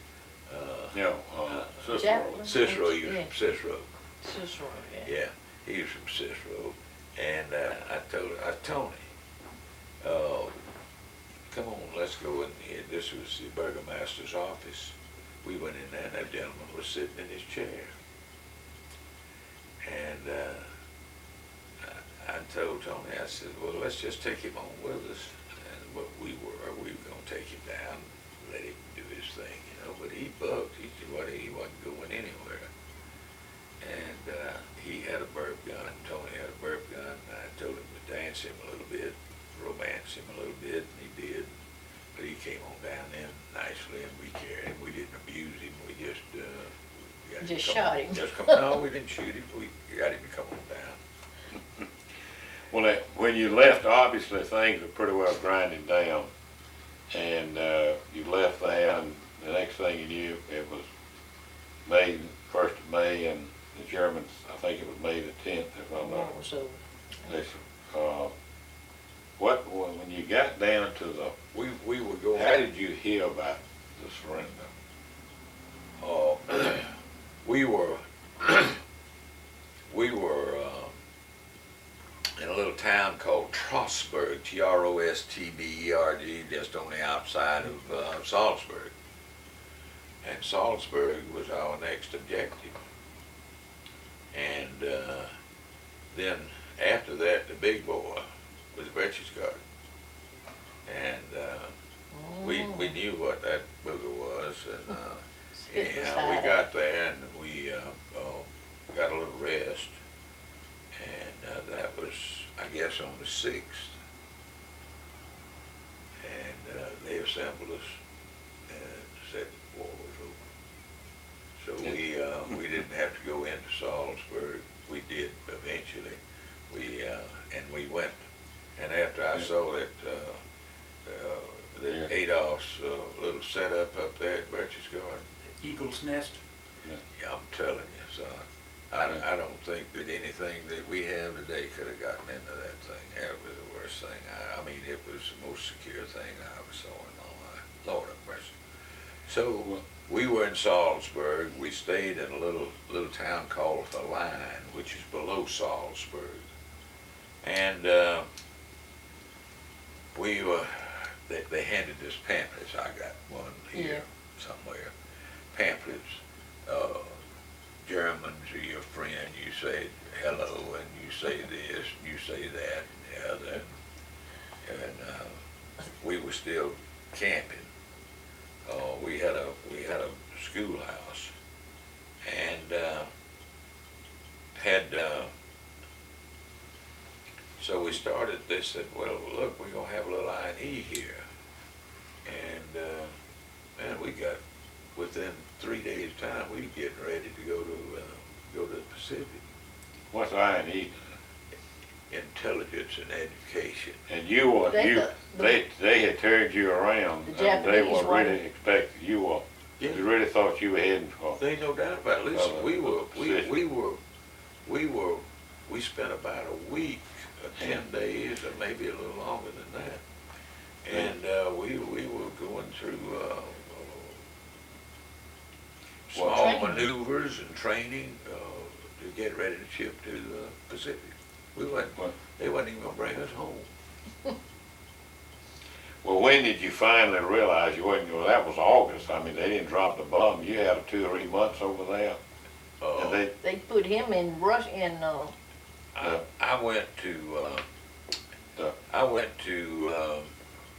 No, Cicero. Chaplain? Cicero, he was Yeah. from Cicero. Cicero, yeah. Yeah, he was from Cicero. And I told Tony, come on, let's go in here. This was the burgomaster's office. We went in there, and that gentleman was sitting in his chair. And I told Tony, I said, well, let's just take him on with us. And what we were going to take him down, let him do his thing, you know. But he bugged. He wasn't going anywhere. And he had a burp gun, Tony had a burp gun, and I told him to dance him a little bit, romance him a little bit, and he did. But he came on down in nicely, and we carried him. We didn't abuse him. We just got him to Just come shot on. him. No, we didn't shoot him. We got him to come on down. Well, when you left, obviously things were pretty well grinding down, and you left there, and the next thing you knew, it was May, 1st of May, and the Germans, I think it was May the 10th, if I'm War not was over. mistaken. When you got down to the, We were going. how did you hear about the surrender? We were in a little town called Trostberg, Trostberg, just on the outside of Salzburg. And Salzburg was our next objective. And then after that, the big boy was Berchtesgaden. And we knew what that booger was, and anyhow, we got there, and we got a little rest, and that was, I guess, on the 6th, and they assembled us and said the war was over. So we didn't have to go into Salzburg. We did eventually. And we went, and after I saw that Adolf's little setup up there at Berchtesgaden, Eagle's Nest. yeah, I'm telling you, son, I don't think that anything that we have today could have gotten into that thing. That was the worst thing. I mean, it was the most secure thing I ever saw in my life. Lord have mercy. So we were in Salzburg. We stayed in a little town called the Line, which is below Salzburg. And they handed us pamphlets. I got one here somewhere. Pamphlets. Germans are your friend. You say hello, and you say this, and you say that, and the other. And we were still camping. We had a schoolhouse, and so we started. They said, "Well, look, we're gonna have a little I&E here," and man, we got within 3 days' time, we were getting ready to go to the Pacific. What's I&E? Intelligence and education. And you were, they had turned you around. The and they Japanese were really expecting, you really thought you were heading for. There ain't no doubt about it. Listen, we spent about a week, 10 days, or maybe a little longer than that. And we were going through small maneuvers and training to get ready to ship to the Pacific. They wasn't even gonna bring us home. Well, when did you finally realize you wasn't going? That was August. I mean, they didn't drop the bomb. You had 2 or 3 months over there. And They put him in Russia, I went to,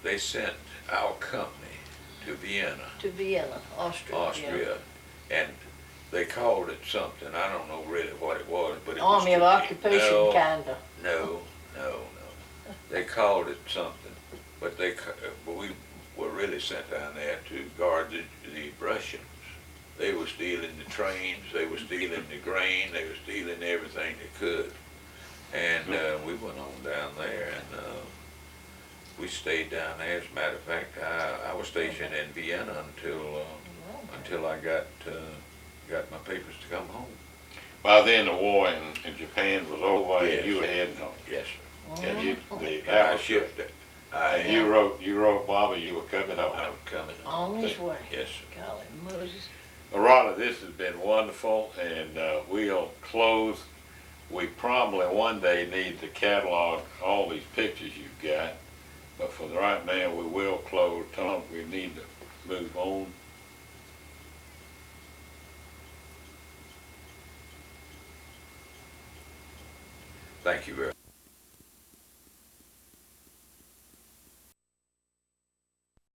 they sent our company to Vienna, Austria, and they called it something. I don't know really what it was, but it was Army of Occupation, kinda. No. They called it something, but we were really sent down there to guard the Russians. They were stealing the trains, they were stealing the grain, they were stealing everything they could. And we went on down there, We stayed down there. As a matter of fact, I was stationed in Vienna until I got my papers to come home. By then, the war in Japan was over, and you were heading home. Yes, sir. And you, Oh. the, And that I was, shipped it. I and you wrote Bobby, you were coming home. I was coming. On his way. Yes, sir. Golly Moses. Raleigh, this has been wonderful, and we'll close. We probably one day need to catalog all these pictures you've got, but for the right now, we will close. Tom, we need to move on. Thank you very